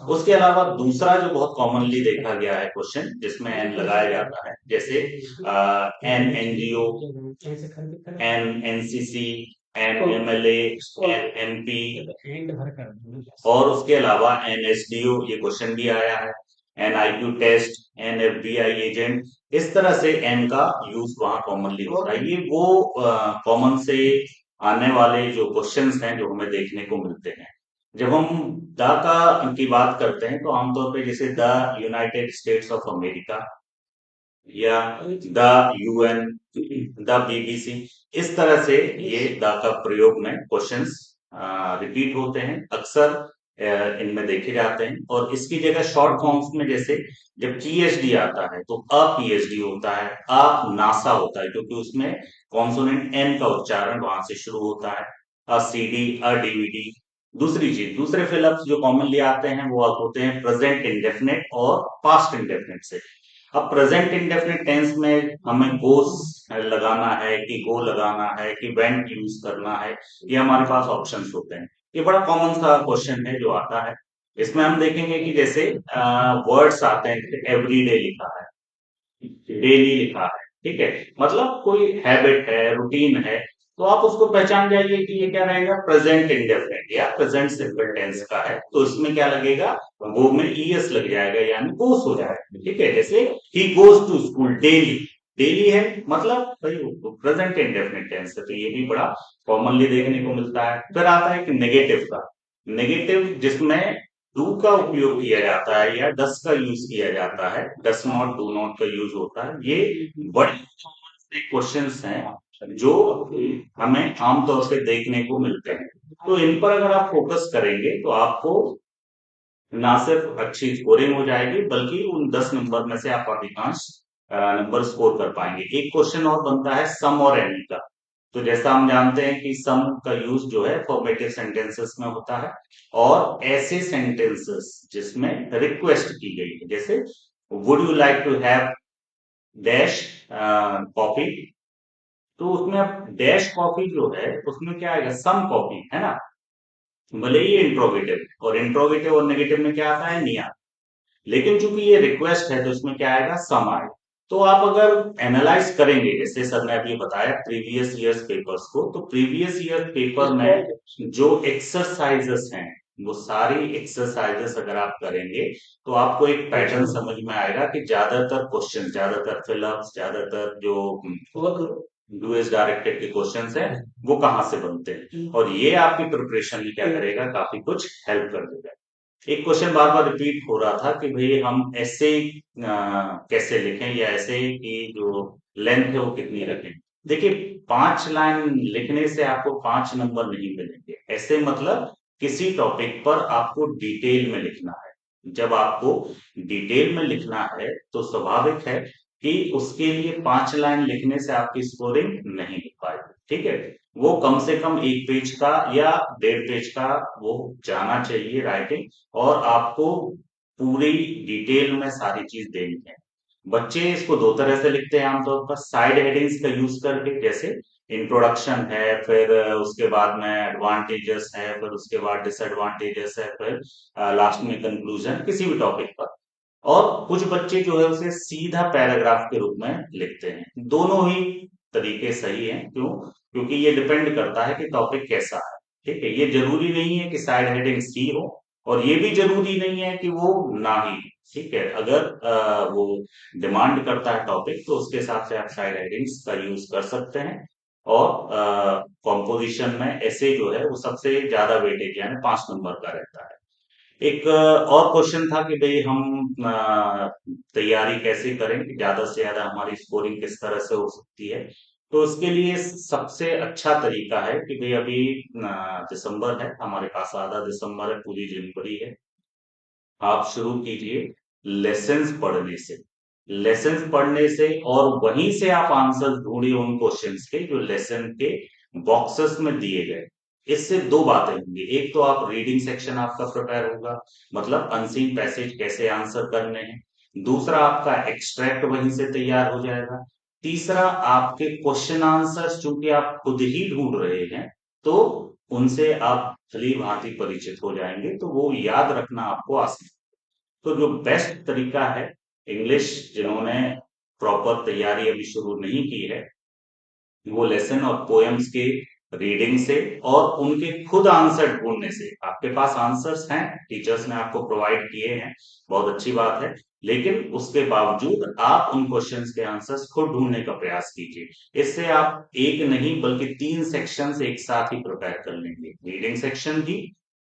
उसके अलावा दूसरा जो बहुत कॉमनली देखा गया है क्वेश्चन जिसमें एन लगाया जाता है, जैसे NGO, NCC, NMLA, NMP, और उसके अलावा NSDO ये क्वेश्चन भी आया है, NIQ टेस्ट, NFBI एजेंट। इस तरह से एन का यूज वहां कॉमनली होता है। ये वो कॉमन से आने वाले जो क्वेश्चंस हैं जो हमें देखने को मिलते हैं। जब हम द का की बात करते हैं तो आमतौर पे जैसे the United states of America या द UN, द BBC, इस तरह से ये द का प्रयोग में क्वेश्चंस रिपीट होते हैं। अक्सर इनमें देखे जाते हैं। और इसकी जगह शॉर्ट फॉर्म्स में जैसे जब पीएचडी आता है तो अ पीएचडी होता है, अ नासा होता है, क्योंकि उसमें कॉन्सोनेंट एन का उच्चारण वहां से शुरू होता है। अ सीडी, अ डीवीडी। दूसरी चीज, दूसरे फिलअप्स जो कॉमनली आते हैं वो होते हैं प्रेजेंट इंडेफिनिट और पास्ट इंडेफिनिट से। अब प्रेजेंट इंडेफिनिट टेंस में हमें गोस लगाना है कि गो लगाना है कि वेंट यूज करना है, ये हमारे पास ऑप्शंस होते हैं। ये बड़ा कॉमन सा क्वेश्चन है जो आता है। इसमें हम देखेंगे कि जैसे वर्ड्स आते हैं, एवरीडे लिखा है, डेली लिखा है, ठीक है, मतलब कोई हैबिट है, रूटीन है, तो आप उसको पहचान जाइए कि ये क्या रहेगा, प्रेजेंट इंडेफिनिट या प्रेजेंट सिंपल टेंस का है, तो इसमें क्या लगेगा, वो में ईएस लग जाएगा, यानी गोस हो जाएगा, ठीक है। जैसे ही goes to school daily, daily है मतलब प्रेजेंट इंडेफिनिट टेंस है, तो ये भी बड़ा कॉमनली देखने को मिलता है। फिर आता है कि नेगेटिव का, नेगेटिव जिसमें डू का उपयोग किया जाता है या डस का यूज किया जाता है, डस नॉट, डू नॉट का यूज होता है। ये बड़े क्वेश्चंस हैं जो हमें आमतौर पे देखने को मिलते हैं। तो इन पर अगर आप फोकस करेंगे तो आपको ना सिर्फ अच्छी स्कोरिंग हो जाएगी, बल्कि उन 10 नंबर में से आप अधिकांश नंबर स्कोर कर पाएंगे। एक क्वेश्चन और बनता है सम और एनी का। तो जैसा हम जानते हैं कि सम का यूज जो है फॉर्मेटिव सेंटेंसेस में होता है, और ऐसे सेंटेंसेस जिसमें रिक्वेस्ट की गई है, जैसे would you like to have dash coffee, तो उसमें अब डैश कॉफी जो है उसमें क्या आएगा, सम कॉफी है ना, भले ही इंट्रोगेटिव, और इंट्रोगेटिव और नेगेटिव में क्या आता है, निया। लेकिन चूंकि ये रिक्वेस्ट है तो इसमें क्या आएगा, सम आएगा। तो आप अगर एनालाइज करेंगे, जैसे सर ने अभी बताया प्रीवियस ईयर्स पेपर्स को, तो प्रीवियस ईयर पेपर में जो एक्सरसाइजेस हैं, वो सारी एक्सरसाइजेस अगर आप करेंगे तो आपको एक पैटर्न समझ में आएगा कि ज्यादातर क्वेश्चन, ज्यादातर फिलअप्स, ज्यादातर जो यूएस डायरेक्टेड के क्वेश्चंस हैं वो कहाँ से बनते हैं, और ये आपकी प्रिपरेशन में क्या करेगा, काफी कुछ हेल्प कर देगा। एक क्वेश्चन बार बार रिपीट हो रहा था कि भाई हम ऐसे कैसे लिखें, या ऐसे की जो लेंथ है वो कितनी रखें। देखिए, 5 लाइन लिखने से आपको 5 नंबर नहीं मिलेंगे। ऐसे मतलब किसी टॉपिक पर आपको डिटेल में लिखना है। जब आपको डिटेल में लिखना है तो स्वाभाविक है कि उसके लिए 5 लाइन लिखने से आपकी स्कोरिंग नहीं हो पाएगी, ठीक है। वो कम से कम 1 पेज का या 1.5 पेज का वो जाना चाहिए राइटिंग, और आपको पूरी डिटेल में सारी चीज देनी है। बच्चे इसको दो तरह से लिखते हैं आमतौर पर, साइड हेडिंग्स का यूज करके, जैसे इंट्रोडक्शन है, फिर उसके बाद में एडवांटेजेस है, फिर उसके बाद डिसएडवांटेजेस है, फिर लास्ट में कंक्लूजन किसी भी टॉपिक पर। और कुछ बच्चे जो है उसे सीधा पैराग्राफ के रूप में लिखते हैं। दोनों ही तरीके सही हैं, क्यों, क्योंकि ये डिपेंड करता है कि टॉपिक कैसा है, ठीक है। ये जरूरी नहीं है कि साइड हेडिंग्स ही हो, और ये भी जरूरी नहीं है कि वो ना ही, ठीक है। अगर वो डिमांड करता है टॉपिक तो उसके हिसाब से आप साइड हेडिंग्स का यूज कर सकते हैं। और कॉम्पोजिशन में ऐसे जो है वो सबसे ज्यादा वेटेज यानी 5 नंबर का रहता है। एक और क्वेश्चन था कि भाई हम तैयारी कैसे करें कि ज्यादा से ज्यादा हमारी स्कोरिंग किस तरह से हो सकती है। तो उसके लिए सबसे अच्छा तरीका है कि भाई अभी दिसंबर है हमारे पास, आधा दिसंबर है, पूरी जनवरी है। आप शुरू कीजिए लेसन्स पढ़ने से, लेसन्स पढ़ने से, और वहीं से आप आंसर ढूंढिए उन क्वेश्चंस के जो लेसन के बॉक्सेस में दिए गए। इससे दो बातें होंगी, एक तो आप रीडिंग सेक्शन आपका प्रिपेयर होगा, मतलब अनसीन पैसेज कैसे आंसर करने हैं। दूसरा, आपका एक्सट्रैक्ट वहीं से तैयार हो जाएगा। तीसरा, आपके क्वेश्चन आंसर्स चूंकि आप खुद ही ढूंढ रहे हैं, तो उनसे आप भली भांति परिचित हो जाएंगे, तो वो याद रखना आपको आसान। तो जो बेस्ट तरीका है, इंग्लिश जिन्होंने प्रॉपर तैयारी अभी शुरू नहीं की है, वो लेसन और पोएम्स के रीडिंग से और उनके खुद आंसर ढूंढने से। आपके पास आंसर्स हैं, टीचर्स ने आपको प्रोवाइड किए हैं, बहुत अच्छी बात है, लेकिन उसके बावजूद आप उन क्वेश्चंस के आंसर्स खुद ढूंढने का प्रयास कीजिए। इससे आप एक नहीं बल्कि 3 सेक्शंस एक साथ ही प्रिपेयर कर लेंगे, रीडिंग सेक्शन भी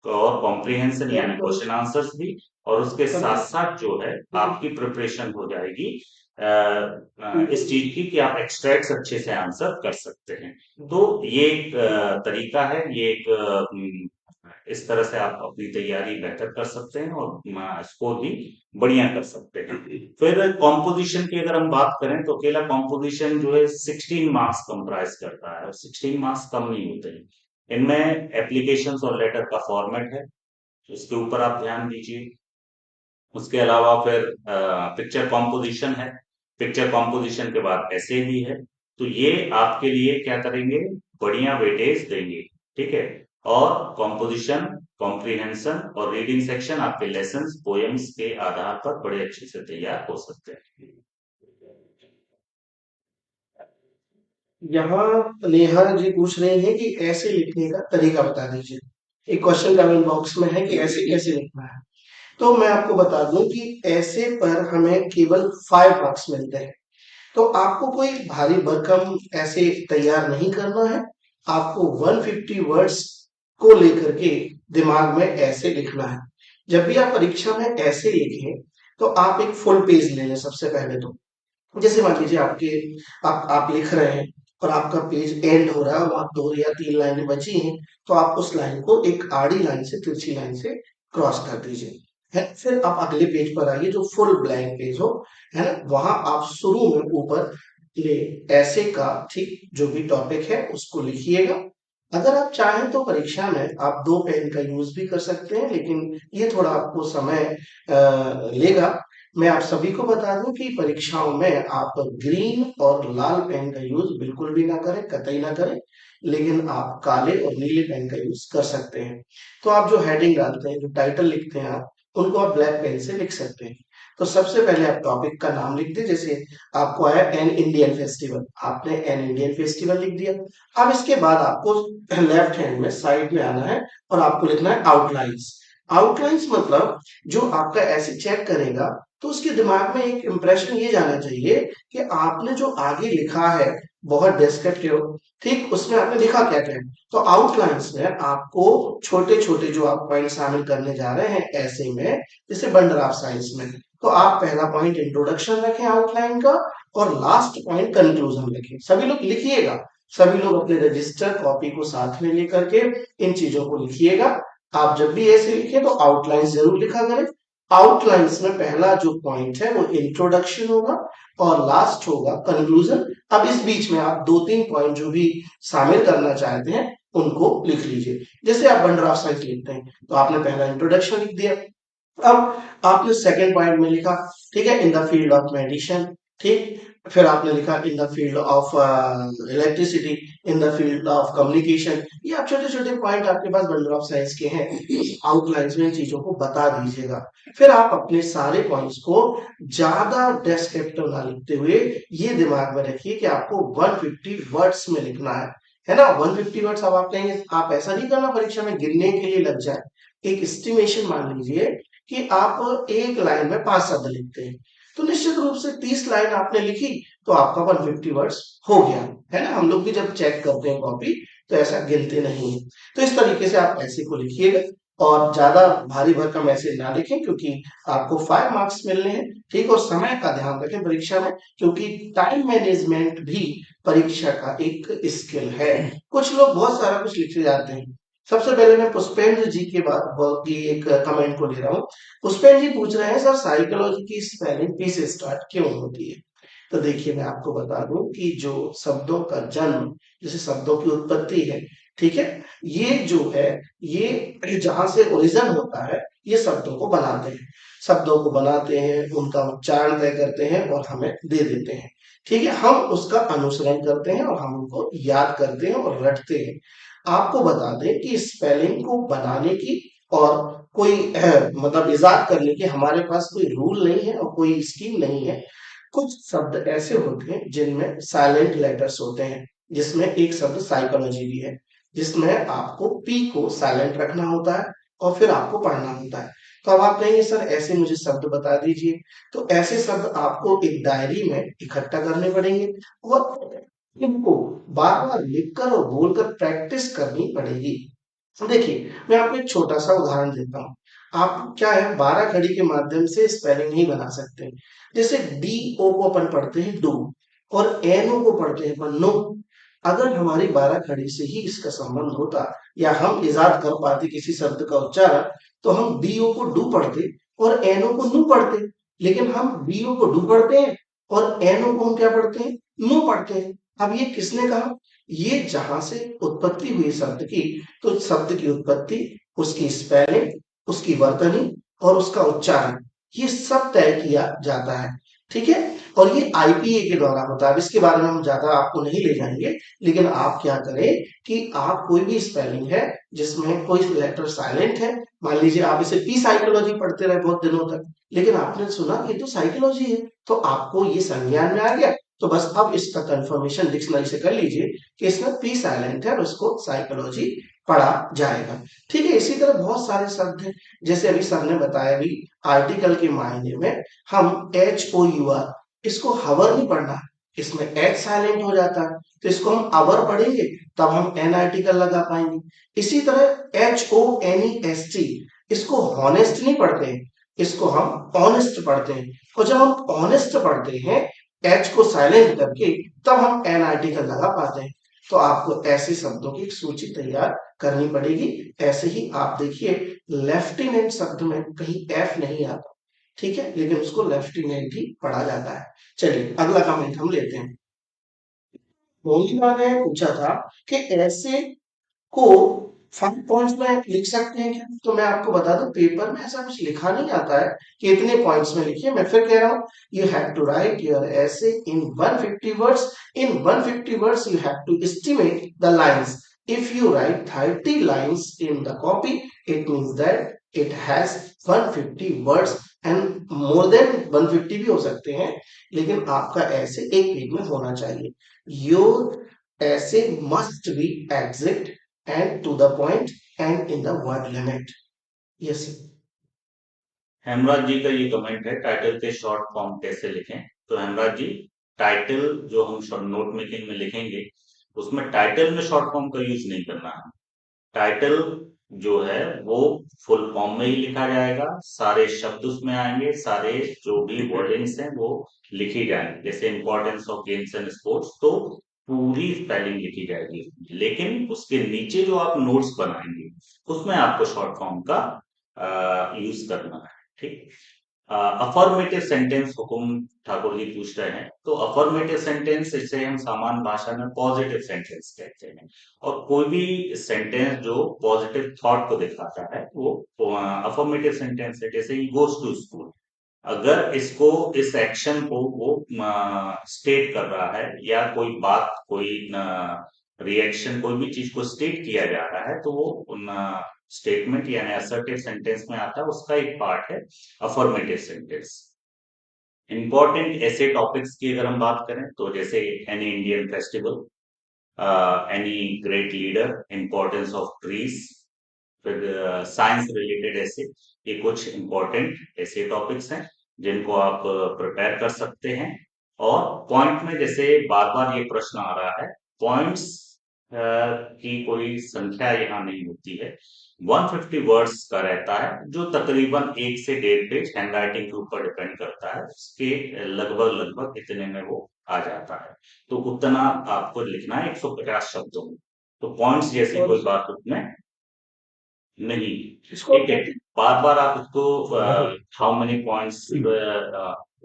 और कॉम्प्रिहेंशन यानी क्वेश्चन आंसर्स भी, और उसके साथ साथ जो है आपकी प्रिपरेशन हो जाएगी इस चीज की कि आप एक्सट्रैक्ट्स अच्छे से आंसर कर सकते हैं। तो ये एक तरीका है, ये एक इस तरह से आप अपनी तैयारी बेहतर कर सकते हैं और स्कोर भी बढ़िया कर सकते हैं। फिर कॉम्पोजिशन की अगर हम बात करें तो अकेला कॉम्पोजिशन जो है 16 मार्क्स कंप्राइज करता है और 16 मार्क्स कम नहीं होते हैं। इनमें एप्लीकेशंस और लेटर का फॉर्मेट है, इसके ऊपर आप ध्यान दीजिए। उसके अलावा फिर पिक्चर कॉम्पोजिशन है, पिक्चर कॉम्पोजिशन के बाद ऐसे भी है। तो ये आपके लिए क्या करेंगे, बढ़िया वेटेज देंगे, ठीक है। और कॉम्पोजिशन, कॉम्प्रिहेंशन और रीडिंग सेक्शन आपके लेसन्स, पोएम्स के आधार पर बड़े अच्छे से तैयार हो सकते हैं। यहाँ नेहा जी पूछ रहे हैं कि ऐसे लिखने का तरीका बता दीजिए। एक क्वेश्चन कमेंट बॉक्स में है कि ऐसे कैसे लिखना है। तो मैं आपको बता दूं कि ऐसे पर हमें केवल 5 मार्क्स मिलते हैं। तो आपको कोई भारी भरकम ऐसे तैयार नहीं करना है। आपको 150 वर्ड्स को लेकर के दिमाग में ऐसे लिखना है। जब भी आप परीक्षा में ऐसे लिखें तो आप एक फुल पेज ले लें। सबसे पहले तो जैसे मान लीजिए आप लिख रहे हैं और आपका पेज एंड हो रहा है, वहां 2 या 3 लाइनें बची हैं, तो आप उस लाइन को एक आड़ी लाइन से, तिरछी लाइन से क्रॉस कर दीजिए। है, फिर आप अगले पेज पर आइए जो फुल ब्लैंक पेज हो, है ना। वहां आप शुरू में ऊपर ले ऐसे का ठीक जो भी टॉपिक है उसको लिखिएगा। अगर आप चाहें तो परीक्षा में आप 2 पेन का यूज भी कर सकते हैं, लेकिन ये थोड़ा आपको समय लेगा। मैं आप सभी को बता दूं कि परीक्षाओं में आप ग्रीन और लाल पेन का यूज बिल्कुल भी ना करें, कतई ना करें। लेकिन आप काले और नीले पेन का यूज कर सकते हैं। तो आप जो हेडिंग डालते हैं, जो टाइटल लिखते हैं आप, उनको आप ब्लैक पेन से लिख सकते हैं। तो सबसे पहले आप टॉपिक का नाम लिख दें। जैसे आपको आया एन इंडियन फेस्टिवल, आपने एन इंडियन फेस्टिवल लिख दिया। अब इसके बाद आपको लेफ्ट हैंड में साइड में आना है और आपको लिखना है आउटलाइंस। आउटलाइंस मतलब जो आपका ऐसे चेक करेगा तो उसके दिमाग में एक इंप्रेशन ये जाना चाहिए कि आपने जो आगे लिखा है बहुत डिस्क्रिप्टिव, ठीक उसमें आपने लिखा क्या क्या है। तो आउटलाइंस में आपको छोटे छोटे जो आप पॉइंट शामिल करने जा रहे हैं ऐसे में, जैसे बंडल ऑफ साइंस में, तो आप पहला पॉइंट इंट्रोडक्शन रखें आउटलाइन का और लास्ट पॉइंट कंक्लूजन रखें। सभी लोग लिखिएगा, सभी लोग अपने रजिस्टर कॉपी को साथ में लेकर के इन चीजों को लिखिएगा। आप जब भी ऐसे लिखें तो आउटलाइन जरूर लिखा करें। आउटलाइंस में पहला जो पॉइंट है वो इंट्रोडक्शन होगा और लास्ट होगा कंक्लूजन। अब इस बीच में आप 2-3 पॉइंट जो भी शामिल करना चाहते हैं उनको लिख लीजिए। जैसे आप बंडल ऑफ साइंस लिखते हैं तो आपने पहला इंट्रोडक्शन लिख दिया। अब आपने सेकंड पॉइंट में लिखा, ठीक है, in the field of medicine, ठीक। फिर आपने लिखा in the field of electricity, in the field of communication. ये आप छोटे छोटे पॉइंट आपके पास बंडल ऑफ साइंस के हैं, आउटलाइंस में इन चीजों को बता दीजिएगा। फिर आप अपने सारे पॉइंट्स को ज्यादा डेस्क्रिप्टिव ना लिखते हुए ये दिमाग में रखिए कि आपको 150 वर्ड्स में लिखना है ना। 150 वर्ड्स। अब आप कहेंगे आप ऐसा नहीं करना परीक्षा में गिनने के लिए लग जाए। एक एस्टिमेशन मान लीजिए कि आप एक लाइन में 5 शब्द लिखते हैं, तो निश्चित रूप से 30 लाइन आपने लिखी तो आपका 150 वर्ड्स हो गया, है ना। हम लोग भी जब चेक करते हैं कॉपी तो ऐसा गिनते नहीं है। तो इस तरीके से आप ऐसे को लिखिएगा और ज्यादा भारी भरकम ऐसे ना लिखें क्योंकि आपको 5 मार्क्स मिलने हैं, ठीक। और समय का ध्यान रखें परीक्षा में, क्योंकि टाइम मैनेजमेंट भी परीक्षा का एक स्किल है। कुछ लोग बहुत सारा कुछ लिखते जाते हैं। सबसे पहले मैं पुष्पेंद्र जी के बाद की एक कमेंट को ले रहा हूँ। पुष्पेंद्र जी पूछ रहे हैं सर साइकोलॉजी की स्पेलिंग पी से स्टार्ट क्यों होती है। तो देखिए मैं आपको बता दूं कि जो शब्दों का जन्म, जैसे शब्दों की उत्पत्ति है, ठीक है, ये जो है ये जहां से ओरिजिन होता है ये शब्दों को बनाते हैं, शब्दों को बनाते हैं, उनका उच्चारण तय करते हैं और हमें दे देते हैं, ठीक है। हम उसका अनुसरण करते हैं और हम उनको याद करते हैं और रटते हैं। आपको बता दें कि स्पेलिंग को बनाने की और कोई मतलब इजाद करने की हमारे पास कोई रूल नहीं है और कोई स्कीम नहीं है। कुछ शब्द ऐसे होते हैं जिनमें साइलेंट लेटर्स होते हैं, जिसमें एक शब्द साइकोलॉजी भी है, जिसमें आपको पी को साइलेंट रखना होता है और फिर आपको पढ़ना होता है। तो अब आप कहेंगे सर ऐसे मुझे शब्द बता दीजिए। तो ऐसे शब्द आपको एक डायरी में इकट्ठा करने पड़ेंगे और इनको बार बार लिखकर और बोलकर प्रैक्टिस करनी पड़ेगी। देखिए मैं आपको एक छोटा सा उदाहरण देता हूँ। आप क्या है 12 घड़ी के माध्यम से स्पेलिंग नहीं बना सकते। जैसे डी ओ को अपन पढ़ते हैं डू और एन ओ को पढ़ते हैं अपन नो। अगर हमारी 12 खड़ी से ही इसका संबंध होता या हम इजाद कर पाते किसी शब्द का उच्चारण, तो हम बीओ को डू पढ़ते और एनओ को नू पढ़ते। लेकिन हम बीओ को डू पढ़ते हैं और एनओ को हम क्या पढ़ते हैं, नू पढ़ते हैं। अब ये किसने कहा? ये जहां से उत्पत्ति हुई शब्द की, तो शब्द की उत्पत्ति, उसकी स्पेलिंग, उसकी वर्तनी और उसका उच्चारण, ये सब तय किया जाता है। ठीक है, और ये आईपीए के द्वारा होता है। अब इसके बारे में हम ज्यादा आपको नहीं ले जाएंगे, लेकिन आप क्या करें कि आप कोई भी स्पेलिंग है जिसमें कोई लेटर साइलेंट है, मान लीजिए आप इसे पी साइकोलॉजी पढ़ते रहे बहुत दिनों तक, लेकिन आपने सुना कि ये तो साइकोलॉजी है, तो आपको ये संज्ञान में आ गया, तो बस अब इसका कंफर्मेशन डिक्शनरी से कर लीजिए कि इसमें पी साइलेंट है और उसको साइकोलॉजी पढ़ा जाएगा। ठीक है, इसी तरह बहुत सारे शब्द हैं, जैसे अभी सर ने बताया भी, आर्टिकल के मायने में हम एच ओ यू आर, इसको हवर नहीं पढ़ना, इसमें एच साइलेंट हो जाता है, तो इसको हम अवर पढ़ेंगे, तब हम एन आर्टिकल लगा पाएंगे। इसी तरह H O N E S T, इसको हॉनेस्ट नहीं पढ़ते हैं, इसको हम ऑनेस्ट पढ़ते हैं, और जब हम ऑनेस्ट पढ़ते हैं एच को साइलेंट करके, तब हम एन आर्टिकल लगा पाते हैं। तो आपको ऐसे शब्दों की एक सूची तैयार करनी पड़ेगी। ऐसे ही आप देखिए, लेफ्टिनेंट शब्द में कहीं एफ नहीं आता, ठीक है, लेकिन उसको लेफ्टिनेंट ही पढ़ा जाता है। चलिए अगला कमेंट हम लेते हैं। मोहिमा ने पूछा था कि ऐसे को 5 पॉइंट्स में लिख सकते हैं क्या? तो मैं आपको बता दूं, पेपर में ऐसा कुछ लिखा नहीं आता है कि इतने पॉइंट्स में लिखिए। मैं फिर कह रहा हूं, you have to write your essay in 150 words. In 150 words you have to estimate the lines. If you write 30 lines in the copy, it means that it has 150 words, and more than 150 भी हो सकते हैं, लेकिन आपका ऐसे एक page में होना चाहिए। योर ऐसे must be exact and to the point and in the word limit. Yes. Hemraj ji का ये कमेंट है, टाइटल के शॉर्ट फॉर्म कैसे लिखें? तो हेमराज जी, टाइटल जो हम नोट मेकिंग में लिखेंगे, उसमें टाइटल में शॉर्ट फॉर्म का यूज नहीं करना है। टाइटल जो है वो फुल फॉर्म में ही लिखा जाएगा, सारे शब्द उसमें आएंगे, सारे जो भी वर्डिंग्स हैं वो लिखी जाएंगे। जैसे importance of games and sports, तो पूरी स्पेलिंग लिखी जाएगी, लेकिन उसके नीचे जो आप नोट्स बनाएंगे उसमें आपको शॉर्ट फॉर्म का यूज करना है। ठीक। अफर्मेटिव सेंटेंस हुकुम ठाकुर जी पूछ रहे हैं, तो अफर्मेटिव सेंटेंस इसे हम सामान्य भाषा में पॉजिटिव सेंटेंस कहते हैं, और कोई भी सेंटेंस जो पॉजिटिव थॉट को दिखाता है वो अफर्मेटिव सेंटेंस है। जैसे ही गोज टू स्कूल, अगर इसको, इस एक्शन को वो स्टेट कर रहा है, या कोई बात, कोई रिएक्शन, कोई भी चीज को स्टेट किया जा रहा है, तो वो स्टेटमेंट यानी असर्टिव सेंटेंस में आता है, उसका एक पार्ट है अफर्मेटिव सेंटेंस। इंपॉर्टेंट ऐसे टॉपिक्स की अगर हम बात करें, तो जैसे any Indian festival, any great leader, importance of trees, फिर साइंस रिलेटेड ऐसे, ये कुछ इंपॉर्टेंट ऐसे टॉपिक्स हैं जिनको आप प्रिपेयर कर सकते हैं। और पॉइंट में, जैसे बार बार ये प्रश्न आ रहा है, पॉइंट्स की कोई संख्या यहाँ नहीं होती है, 150 वर्ड्स का रहता है, जो तकरीबन 1 से 1.5 पेज हैंड राइटिंग के ऊपर डिपेंड करता है, उसके लगभग लगभग इतने में वो आ जाता है। तो उतना आपको लिखना है 150 शब्दों में, तो पॉइंट्स जैसी कोई बात उसमें नहीं। इसको ठीक है, बार बार आप उसको हाउ मेनी पॉइंट्स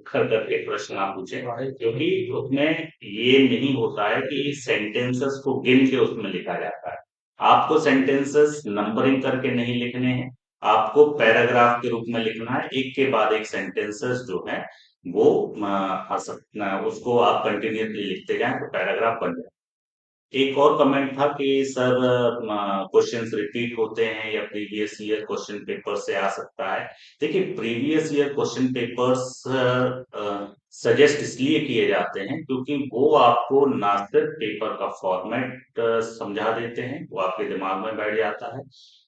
कर करके प्रश्न आप पूछे, क्योंकि उसमें ये नहीं होता है कि सेंटेंसेस को गिन के उसमें लिखा जाता है। आपको सेंटेंसेस नंबरिंग करके नहीं लिखने हैं, आपको पैराग्राफ के रूप में लिखना है, एक के बाद एक सेंटेंसेस जो है वो उसको आप कंटिन्यूसली लिखते जाएं तो पैराग्राफ बन जाए। एक और कमेंट था कि सर क्वेश्चंस रिपीट होते हैं या प्रीवियस ईयर क्वेश्चन पेपर से आ सकता है। देखिए, previous year question papers suggest इसलिए किए जाते हैं क्योंकि वो आपको ना सिर्फ पेपर का फॉर्मेट समझा देते हैं, वो आपके दिमाग में बैठ जाता है,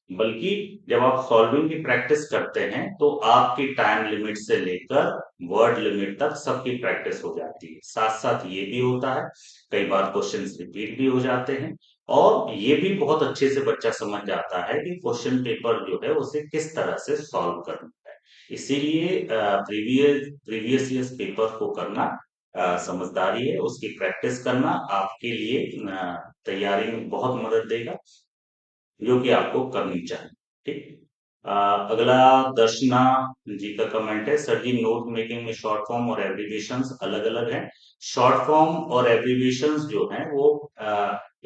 बल्कि जब आप सॉल्विंग की प्रैक्टिस करते हैं तो आपकी टाइम लिमिट से लेकर वर्ड लिमिट तक सबकी प्रैक्टिस हो जाती है। साथ साथ ये भी होता है, कई बार क्वेश्चंस रिपीट भी हो जाते हैं, और ये भी बहुत अच्छे से बच्चा समझ जाता है कि क्वेश्चन पेपर जो है उसे किस तरह से सॉल्व करना है। इसीलिए प्रीवियस ईयर्स पेपर को करना समझदारी है, उसकी प्रैक्टिस करना आपके लिए तैयारी में बहुत मदद देगा, जो कि आपको करनी चाहिए। ठीक। अगला दर्शना जी का कमेंट है, सर जी नोट मेकिंग में शॉर्ट फॉर्म और एब्रीविएशंस अलग अलग हैं। शॉर्ट फॉर्म और एब्रीविएशंस जो हैं वो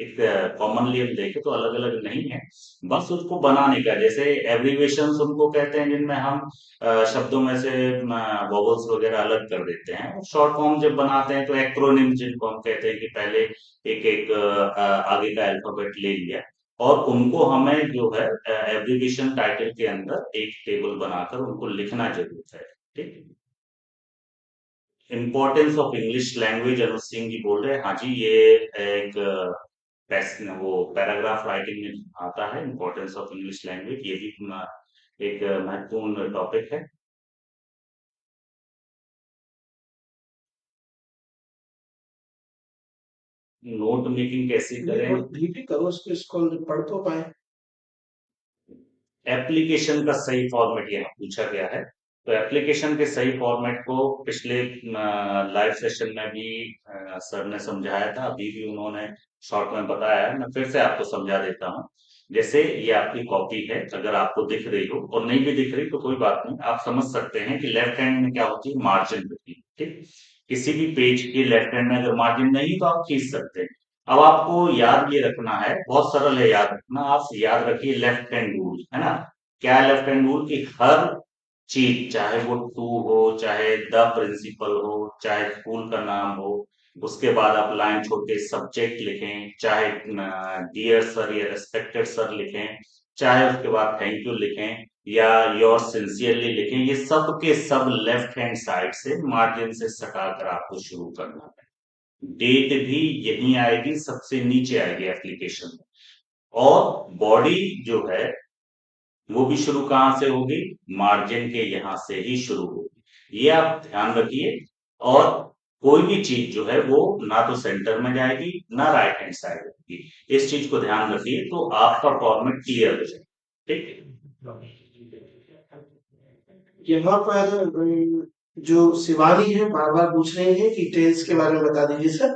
एक कॉमनली हम देखें तो अलग अलग नहीं है, बस उसको बनाने का, जैसे एब्रीविएशंस उनको कहते हैं जिनमें हम शब्दों में से वोवेल्स वगैरह अलग कर देते हैं। शॉर्ट फॉर्म जब बनाते हैं तो एक्रोनिम जिनको हम कहते हैं कि पहले एक एक आगे का अल्फाबेट ले लिया, और उनको हमें जो है एब्रीविएशन टाइटल के अंदर एक टेबल बनाकर उनको लिखना जरूर है। ठीक। इम्पोर्टेंस ऑफ इंग्लिश लैंग्वेज, अनुज सिंह जी बोल रहे हैं, हाँ जी, ये एक वो पैराग्राफ राइटिंग में आता है, इम्पोर्टेंस ऑफ इंग्लिश लैंग्वेज, ये भी एक महत्वपूर्ण टॉपिक है। नोट मेकिंग कैसे करें, धीरे करो इसको पढ़ तो पाए। एप्लीकेशन का सही फॉर्मेट यहाँ पूछा गया है। तो एप्लीकेशन के सही फॉर्मेट को पिछले लाइव सेशन में भी सर ने समझाया था, अभी भी उन्होंने शॉर्ट में बताया है, मैं फिर से आपको समझा देता हूँ। जैसे ये आपकी कॉपी है, अगर आपको दिख रही हो, और नहीं भी दिख रही तो कोई बात नहीं, आप समझ सकते हैं कि लेफ्ट हैंड में क्या होती है, मार्जिन होती है। ठीक। किसी भी पेज के लेफ्ट हैंड में अगर मार्जिन नहीं तो आप खींच सकते हैं। अब आपको याद ये रखना है, बहुत सरल है याद रखना, आप याद रखिए लेफ्ट हैंड रूल, है ना। क्या है लेफ्ट हैंड रूल? कि हर चीज, चाहे वो टू हो, चाहे द प्रिंसिपल हो, चाहे स्कूल का नाम हो, उसके बाद आप लाइन छोड़ के सब्जेक्ट लिखें, चाहे डियर सर या रेस्पेक्टेड सर लिखें, चाहे उसके बाद थैंक यू लिखें या योर सिंसियरली लिखें, ये सब के सब लेफ्ट हैंड साइड से मार्जिन से सटाकर आपको शुरू करना है। डेट भी यही आएगी, सबसे नीचे आएगी एप्लीकेशन में, और बॉडी जो है वो भी शुरू कहां से होगी, मार्जिन के यहां से ही शुरू होगी, ये आप ध्यान रखिए। और कोई भी चीज जो है वो ना तो सेंटर में जाएगी ना राइट हैंड साइड होगी, इस चीज को ध्यान रखिए तो आपका फॉर्मेट क्लियर हो जाए। ठीक है। यहाँ पर जो शिवानी है बार बार पूछ रहे हैं कि टेंस के बारे में बता दीजिए सर।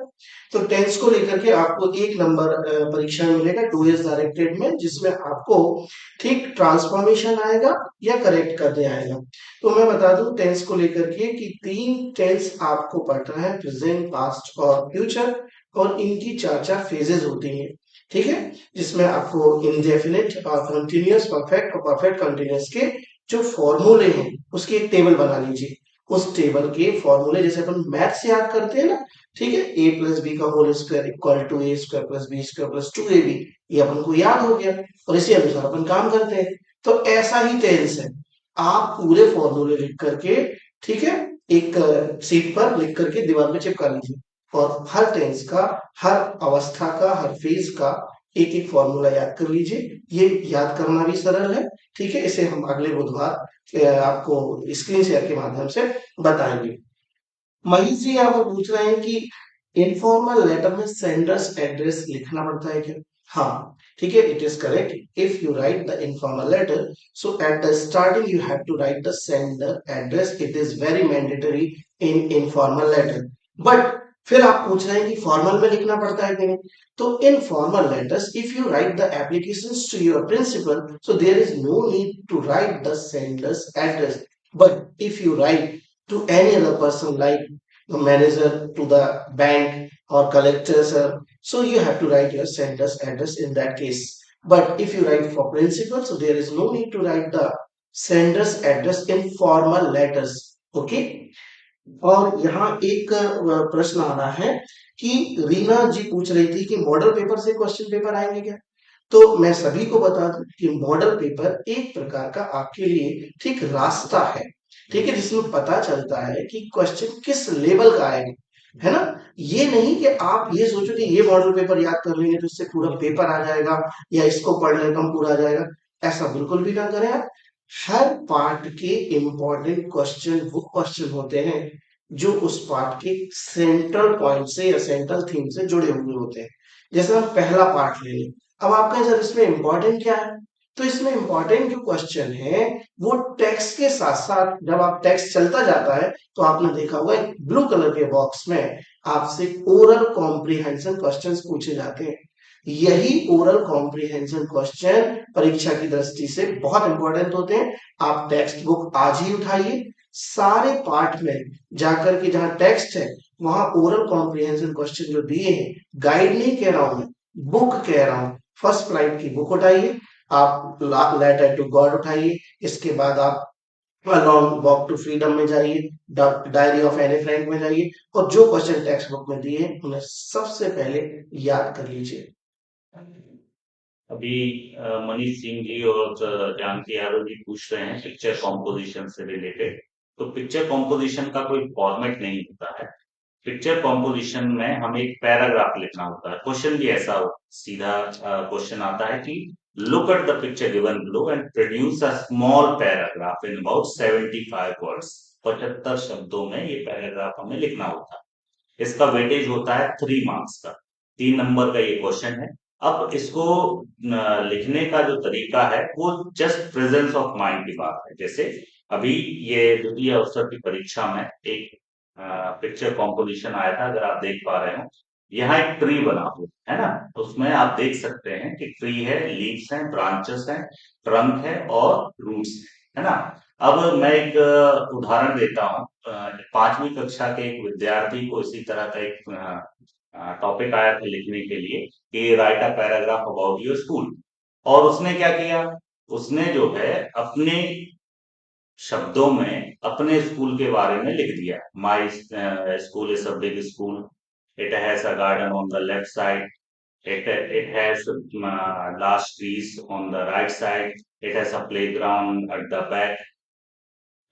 तो टेंस को लेकर के आपको 1 नंबर परीक्षा में मिलेगा 2 डायरेक्टेड में, जिसमें आपको ठीक ट्रांसफॉर्मेशन आएगा या करेक्ट करने आएगा। तो मैं बता दूं टेंस को लेकर के कि 3 टेंस आपको पढ़ना है, प्रेजेंट, पास्ट और फ्यूचर, और इनकी 4 फेजेस होती हैं। ठीक है, जिसमें आपको इंडेफिनिट और कंटिन्यूअस परफेक्ट और परफेक्ट कंटिन्यूअस के जो फॉर्मूले हैं उसकी एक टेबल बना लीजिए। उस टेबल के फॉर्मूले जैसे अपन मैथ से याद करते हैं ना, ठीक है, ए प्लस बी का whole square equal to a square plus b square plus 2ab, ये अपन को याद हो गया और इसी अनुसार अपन काम करते हैं। तो ऐसा ही टेंस है, आप पूरे फॉर्मूले लिख करके, ठीक है, एक सीट पर लिख करके दीवार पे चिपका लीजिए, और हर टेंस का, हर अवस्था का, हर फेज का एक एक फॉर्मूला याद कर लीजिए। ये याद करना भी सरल है। ठीक है, इसे हम अगले बुधवार आपको स्क्रीन शेयर के माध्यम से बताएंगे। महीश जी यहाँ पर पूछ रहे हैं कि इनफॉर्मल लेटर में सेंडर्स एड्रेस लिखना पड़ता है क्या? हाँ, ठीक है, it is correct. If you write the informal letter, so at the starting you have to write the sender address, it is very mandatory in informal letter. But फिर आप पूछ रहे हैं कि फॉर्मल में लिखना पड़ता है कि नहीं? तो in formal letters, if you write the applications to your principal, so there is no need to write the sender's address. But if you write to any other person like the manager to the bank or collector, sir, so you have to write your sender's address in that case. But if you write for principal, so there is no need to write the sender's address in formal letters. Okay. और यहाँ एक प्रश्न आ रहा है कि रीना जी पूछ रही थी कि मॉडल पेपर से क्वेश्चन पेपर आएंगे क्या? तो मैं सभी को बता दूं कि मॉडल पेपर एक प्रकार का आपके लिए ठीक रास्ता है, ठीक है, जिसमें पता चलता है कि क्वेश्चन किस लेवल का आएगा, है ना। ये नहीं कि आप ये सोचो कि ये मॉडल पेपर याद कर लेंगे तो इससे पूरा पेपर आ जाएगा, या इसको पढ़ लेगा हम पूरा आ जाएगा, ऐसा बिल्कुल भी ना करें आप। हर पार्ट के इंपॉर्टेंट क्वेश्चन वो क्वेश्चन होते हैं जो उस पार्ट के सेंट्रल पॉइंट से या सेंट्रल थीम से जुड़े हुए होते हैं। जैसे हम पहला पार्ट ले लें, अब आप कहें सर इसमें इंपॉर्टेंट क्या है? तो इसमें इंपॉर्टेंट जो क्वेश्चन है वो टेक्स्ट के साथ साथ जब आप टेक्स्ट चलता जाता है तो आपने देखा होगा एक ब्लू कलर के बॉक्स में आपसे ओरल कॉम्प्रिहेंशन क्वेश्चंस पूछे जाते हैं। यही ओरल कॉम्प्रिहेंशन क्वेश्चन परीक्षा की दृष्टि से बहुत इंपॉर्टेंट होते हैं। आप टेक्स्ट बुक आज ही उठाइए, सारे पार्ट में जाकर के जहां टेक्स्ट है वहां ओरल कॉम्प्रिहेंशन क्वेश्चन जो दिए हैं, गाइड नहीं कह रहा हूं मैं, बुक कह रहा हूं, फर्स्ट फ्लाइट की बुक उठाइए, आप लेटर टू गॉड उठाइए, इसके बाद आप लॉन्ग वॉक टू फ्रीडम में जाइए, डायरी ऑफ एनी फ्रेंड में जाइए और जो क्वेश्चन टेक्स्ट बुक में दिए हैं उन्हें सबसे पहले याद कर लीजिए। अभी मनीष सिंह जी और जानकी यादव जी पूछ रहे हैं पिक्चर कॉम्पोजिशन से रिलेटेड। तो पिक्चर कॉम्पोजिशन का कोई फॉर्मेट नहीं होता है। पिक्चर कॉम्पोजिशन में हमें एक पैराग्राफ लिखना होता है। क्वेश्चन भी ऐसा सीधा क्वेश्चन आता है कि look at the picture given below and produce a small paragraph in about 75 words. 75 शब्दों में ये पैराग्राफ हमें लिखना होता है। इसका वेटेज होता है 3 मार्क्स का, 3 नंबर का ये क्वेश्चन है। अब इसको लिखने का जो तरीका है वो जस्ट प्रेजेंस ऑफ माइंड की बात है। जैसे अभी ये द्वितीय अवसर की परीक्षा में एक पिक्चर कॉम्पोजिशन आया था, अगर आप देख पा रहे हो, यहाँ एक ट्री बना हुआ है ना, उसमें आप देख सकते हैं कि ट्री है, लीव्स हैं, ब्रांचेस हैं, ट्रंक है और रूट्स है ना। अब मैं एक उदाहरण देता हूँ। 5वीं कक्षा के एक विद्यार्थी को इसी तरह का एक टॉपिक आया था लिखने के लिए कि right a paragraph about your school. और उसने क्या किया, उसने जो है अपने शब्दों में अपने स्कूल के बारे में लिख दिया। My school is a big school, it has a garden on the left side, it has large trees on the right side, it has a playground at the back।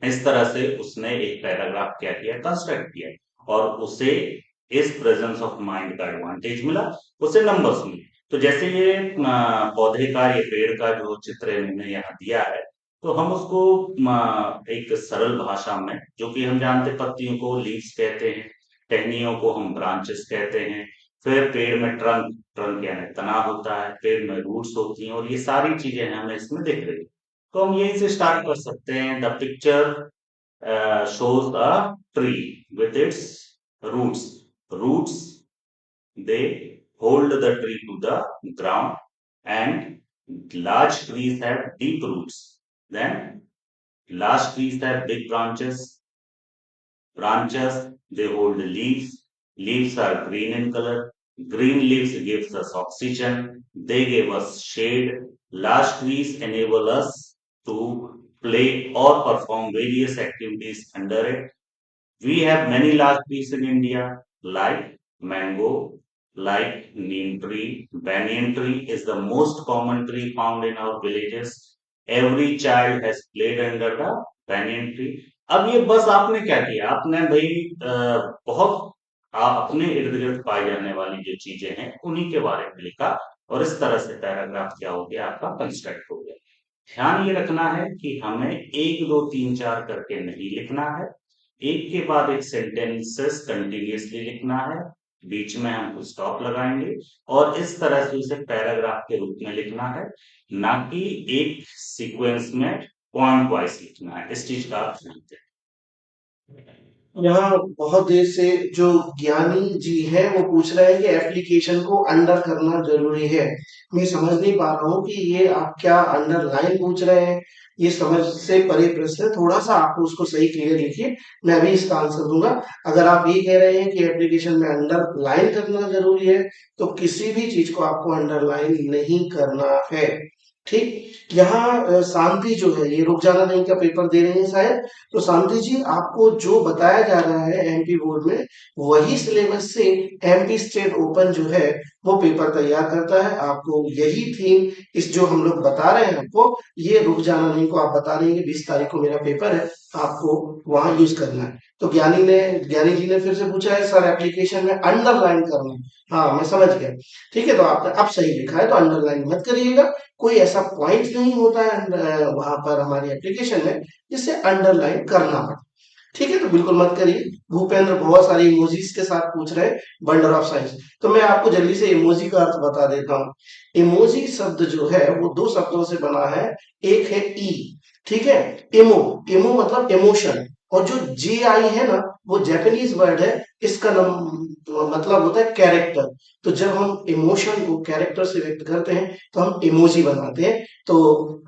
इस तरह से उसने एक पैराग्राफ क्या किया, कंस्ट्रक्ट किया और उसे इस प्रेजेंस ऑफ माइंड का एडवांटेज मिला, उसे नंबर्स मिले। तो जैसे ये पौधे का, ये पेड़ का जो चित्र इन्होंने यहाँ दिया है, तो हम उसको एक सरल भाषा में, जो कि हम जानते पत्तियों को लीव्स कहते हैं, टहनियों को हम ब्रांचेस कहते हैं, फिर पेड़ में ट्रंक, ट्रंक यानी तना होता है, पेड़ में रूट्स होती हैं, और ये सारी चीजें हमें इसमें दिख रही है। तो हम यहीं से स्टार्ट कर सकते हैं। The picture shows a tree with its roots। Roots, they hold the tree to the ground, and large trees have deep roots। Then large trees have big branches। Branches, they hold leaves। Leaves are green in color। Green leaves gives us oxygen, they give us shade। Large trees enable us to play or perform various activities under it। We have many large trees in India like mango, like neem tree। Banyan tree is the most common tree found in our villages। Every child has played under the banyan tree। अब ये बस आपने क्या किया, आपने भाई बहुत अपने इर्द गिर्द पाई जाने वाली जो चीजें हैं उन्हीं के बारे में लिखा, और इस तरह से पैराग्राफ क्या हो गया, आपका कंस्ट्रक्ट हो गया। ध्यान ये रखना है कि हमें 1 2 3 4 करके नहीं लिखना है, एक के बाद एक सेंटेंसेस कंटिन्यूअसली लिखना है, बीच में हम स्टॉप लगाएंगे और इस तरह से उसे पैराग्राफ के रूप में लिखना है, ना कि एक सीक्वेंस में पॉइंट वाइज लिखना है। इस चीज का आप ध्यान दें। यहाँ बहुत देर से जो ज्ञानी जी हैं वो पूछ रहे हैं कि एप्लीकेशन को अंडर करना जरूरी है। मैं समझ नहीं पा रहा हूँ कि ये आप क्या अंडरलाइन पूछ रहे हैं, ये समझ से परे प्रश्न है। थोड़ा सा आपको उसको सही क्लियर लिखिए, मैं अभी इसका आंसर दूंगा। अगर आप ये कह रहे हैं कि एप्लीकेशन में अंडरलाइन करना जरूरी है तो किसी भी चीज को आपको अंडरलाइन नहीं करना है, ठीक। यहाँ शांति जो है ये रुक जाना नहीं का पेपर दे रहे हैं शायद। तो शांति जी, आपको जो बताया जा रहा है एमपी बोर्ड में वही सिलेबस से एमपी स्टेट ओपन जो है वो पेपर तैयार करता है। आपको यही थीम, इस जो हम लोग बता रहे हैं आपको, ये रुक जाना नहीं को आप बता रहे हैं कि 20 तारीख को मेरा पेपर है, आपको वहां यूज करना है। तो ज्ञानी जी ने फिर से पूछा है सर एप्लीकेशन में अंडरलाइन करना है। हाँ मैं समझ गया, ठीक है। तो आपने अब सही लिखा है, तो अंडरलाइन मत करिएगा। कोई ऐसा पॉइंट नहीं होता है वहां पर हमारी एप्लीकेशन में जिससे अंडरलाइन करना पड़े, ठीक है। तो बिल्कुल मत करिए। भूपेंद्र बहुत सारी इमोजीज के साथ पूछ रहे हैं वंडर ऑफ साइंस। तो मैं आपको जल्दी से इमोजी का अर्थ बता देता हूँ। इमोजी शब्द जो है वो 2 शब्दों से बना है। एक है ई, ठीक है। इमो, इमो मतलब इमोशन, और जो जी आई है ना वो जापानीज वर्ड है, इसका मतलब होता है कैरेक्टर। तो जब हम इमोशन को कैरेक्टर से व्यक्त करते हैं तो हम इमोजी बनाते हैं। तो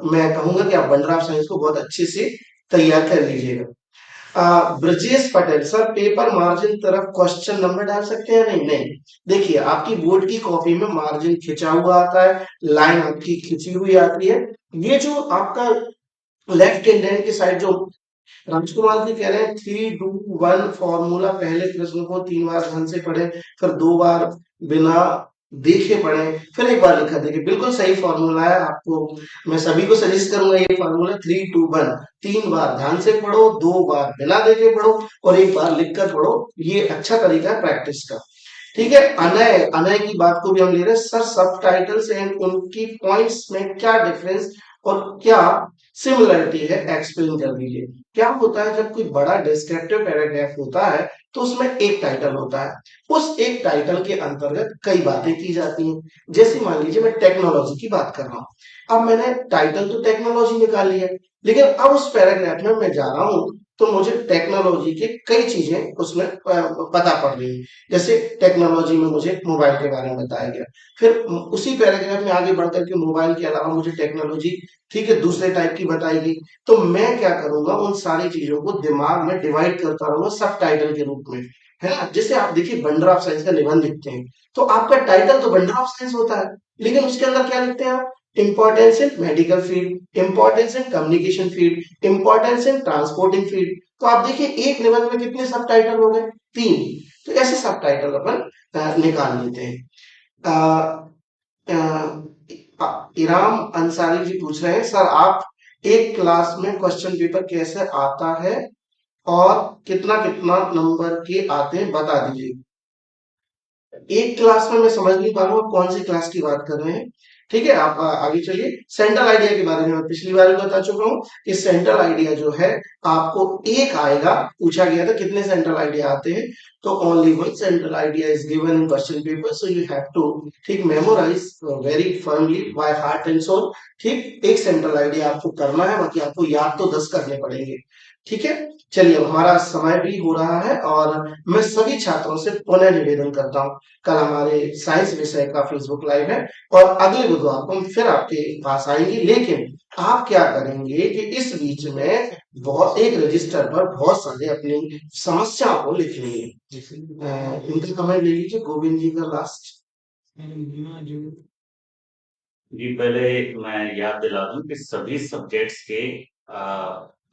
मैं कहूंगा कि आप बंडर ऑफ साइंस को बहुत अच्छे से तैयार कर लीजिएगा। Brajesh Patel sir, paper margin तरफ क्वेश्चन नंबर डाल सकते हैं? नहीं नहीं, देखिए आपकी बोर्ड की कॉपी में मार्जिन खिंचा हुआ आता है, लाइन आपकी खिंची हुई आती है। ये जो आपका लेफ्ट हैंड की साइड जो राजकुमार जी कह रहे हैं 3 2 1 फॉर्मूला, पहले प्रश्न को 3 बार ध्यान से पढ़े, फिर 2 बार बिना देखे पढ़े, फिर 1 बार लिखा देखे, बिल्कुल सही फॉर्मूला है। आपको मैं सभी को सजेस्ट करूंगा ये फॉर्मूला 3 2 1, 3 बार ध्यान से पढ़ो, 2 बार बिना देखे पढ़ो और 1 बार लिख कर पढ़ो। ये अच्छा तरीका है प्रैक्टिस का। ठीक है। अनय, अनय की बात को भी हम ले रहे हैं सर, सब टाइटल्स एंड उनकी पॉइंट्स में क्या डिफरेंस और क्या सिमिलरिटी है, एक्सप्लेन कर दीजिए। क्या होता है जब कोई बड़ा डिस्क्रिप्टिव पैराग्राफ होता है तो उसमें एक टाइटल होता है, उस एक टाइटल के अंतर्गत कई बातें की जाती हैं। जैसे मान लीजिए मैं टेक्नोलॉजी की बात कर रहा हूँ, अब मैंने टाइटल तो टेक्नोलॉजी निकाल लिया, लेकिन अब उस पैराग्राफ में मैं जा रहा हूँ तो मुझे टेक्नोलॉजी की कई चीजें उसमें पता पड़ रही है। जैसे टेक्नोलॉजी में मुझे मोबाइल के बारे में बताया गया, फिर उसी पैराग्राफ में आगे बढ़कर के मोबाइल के अलावा मुझे टेक्नोलॉजी, ठीक है, दूसरे टाइप की बताई गई। तो मैं क्या करूंगा, उन सारी चीजों को दिमाग में डिवाइड करता रहूंगा सब टाइटल के रूप में, है ना। जैसे आप देखिए बंडर ऑफ साइंस का निबंध लिखते हैं तो आपका टाइटल तो बंडर ऑफ साइंस होता है, लेकिन उसके अंदर क्या लिखते हैं आप? Importance in medical field, importance in communication field, importance in transporting field. तो आप देखिए एक निबंध में कितने सब टाइटल हो गए? 3। तो ऐसे सब टाइटल अपन निकाल लेते हैं। अ, इराम अंसारी जी पूछ रहे हैं सर, आप एक क्लास में क्वेश्चन पेपर कैसे आता है और कितना कितना नंबर के आते हैं बता दीजिए। एक क्लास में मैं समझ नहीं पा रहा हूँ आप कौन सी क्लास की बात कर रहे हैं। ठीक है, आप आगे चलिए। सेंट्रल आइडिया के बारे में मैं पिछली बार भी बता चुका हूँ कि सेंट्रल आइडिया जो है आपको एक आएगा। पूछा गया था कितने सेंट्रल आइडिया आते हैं, तो only one central idea is given in question paper, so you have to ठीक memorise very firmly by heart and soul. ठीक, एक सेंट्रल आइडिया आपको करना है, बाकी आपको याद तो 10 करने पड़ेंगे। ठीक है, चलिए अब हमारा समय भी हो रहा है और मैं सभी छात्रों से पुनः निवेदन करता हूँ, कल हमारे साइंस विषय का फेसबुक लाइव है और अगले बुधवार को हम फिर आपके पास आएंगे। लेकिन आप क्या करेंगे कि इस बीच में बहुत एक रजिस्टर पर बहुत सारे अपनी समस्याओं को लिख लेंगे। इनका कमेंट ले लीजिए, गोविंद जी का लास्ट। जी, पहले मैं याद दिला दूं कि सभी सब्जेक्ट्स के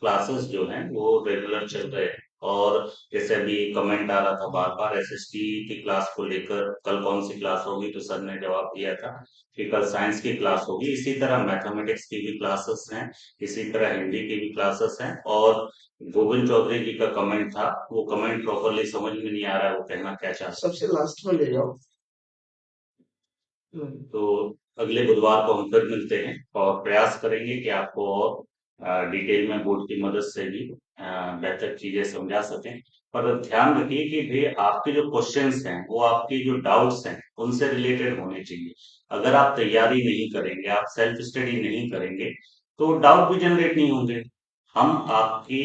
क्लासेस जो हैं वो रेगुलर चल रहे हैं। और जैसे अभी कमेंट आ रहा था बार बार एसएसटी की क्लास को लेकर, कल कौन सी क्लास होगी, तो सर ने जवाब दिया था कि कल साइंस की क्लास होगी। इसी तरह मैथमेटिक्स की भी क्लासेस हैं, इसी तरह हिंदी की भी क्लासेस हैं। और गोविंद चौधरी जी का कमेंट था, वो कमेंट प्रॉपरली समझ में नहीं आ रहा है वो कहना क्या चाहते हैं। सबसे लास्ट में ले जाओ। तो अगले बुधवार को हम फिर मिलते हैं और प्रयास करेंगे कि आपको और डिटेल में बोर्ड की मदद से भी बेहतर चीजें समझा सकें। पर ध्यान रखिए कि भी आपके जो क्वेश्चंस हैं वो आपके जो डाउट्स हैं उनसे रिलेटेड होने चाहिए। अगर आप तैयारी नहीं करेंगे, आप सेल्फ स्टडी नहीं करेंगे, तो डाउट भी जनरेट नहीं होंगे। हम आपकी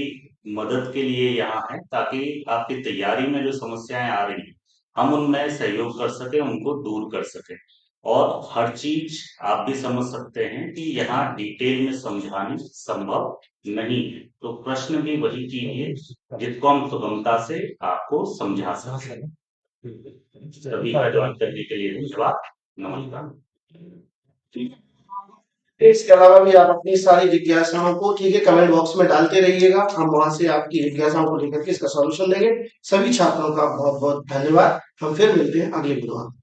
मदद के लिए यहाँ हैं ताकि आपकी तैयारी में जो समस्याएं आ रही हैं हम उनमें सहयोग कर सकें, उनको दूर कर सकें। और हर चीज आप भी समझ सकते हैं कि यहाँ डिटेल में समझाना संभव नहीं है, तो प्रश्न भी वही कीजिए जिसको हम सुगमता से आपको समझा सकें। सभी का ज्वाइन करने के लिए धन्यवाद। नमस्कार। इसके अलावा भी आप अपनी सारी जिज्ञासाओं को, ठीक है, कमेंट बॉक्स में डालते रहिएगा, हम वहां से आपकी जिज्ञासाओं को लेकर के इसका सॉल्यूशन देंगे। सभी छात्रों का बहुत बहुत धन्यवाद। हम फिर मिलते हैं अगले बुधवार।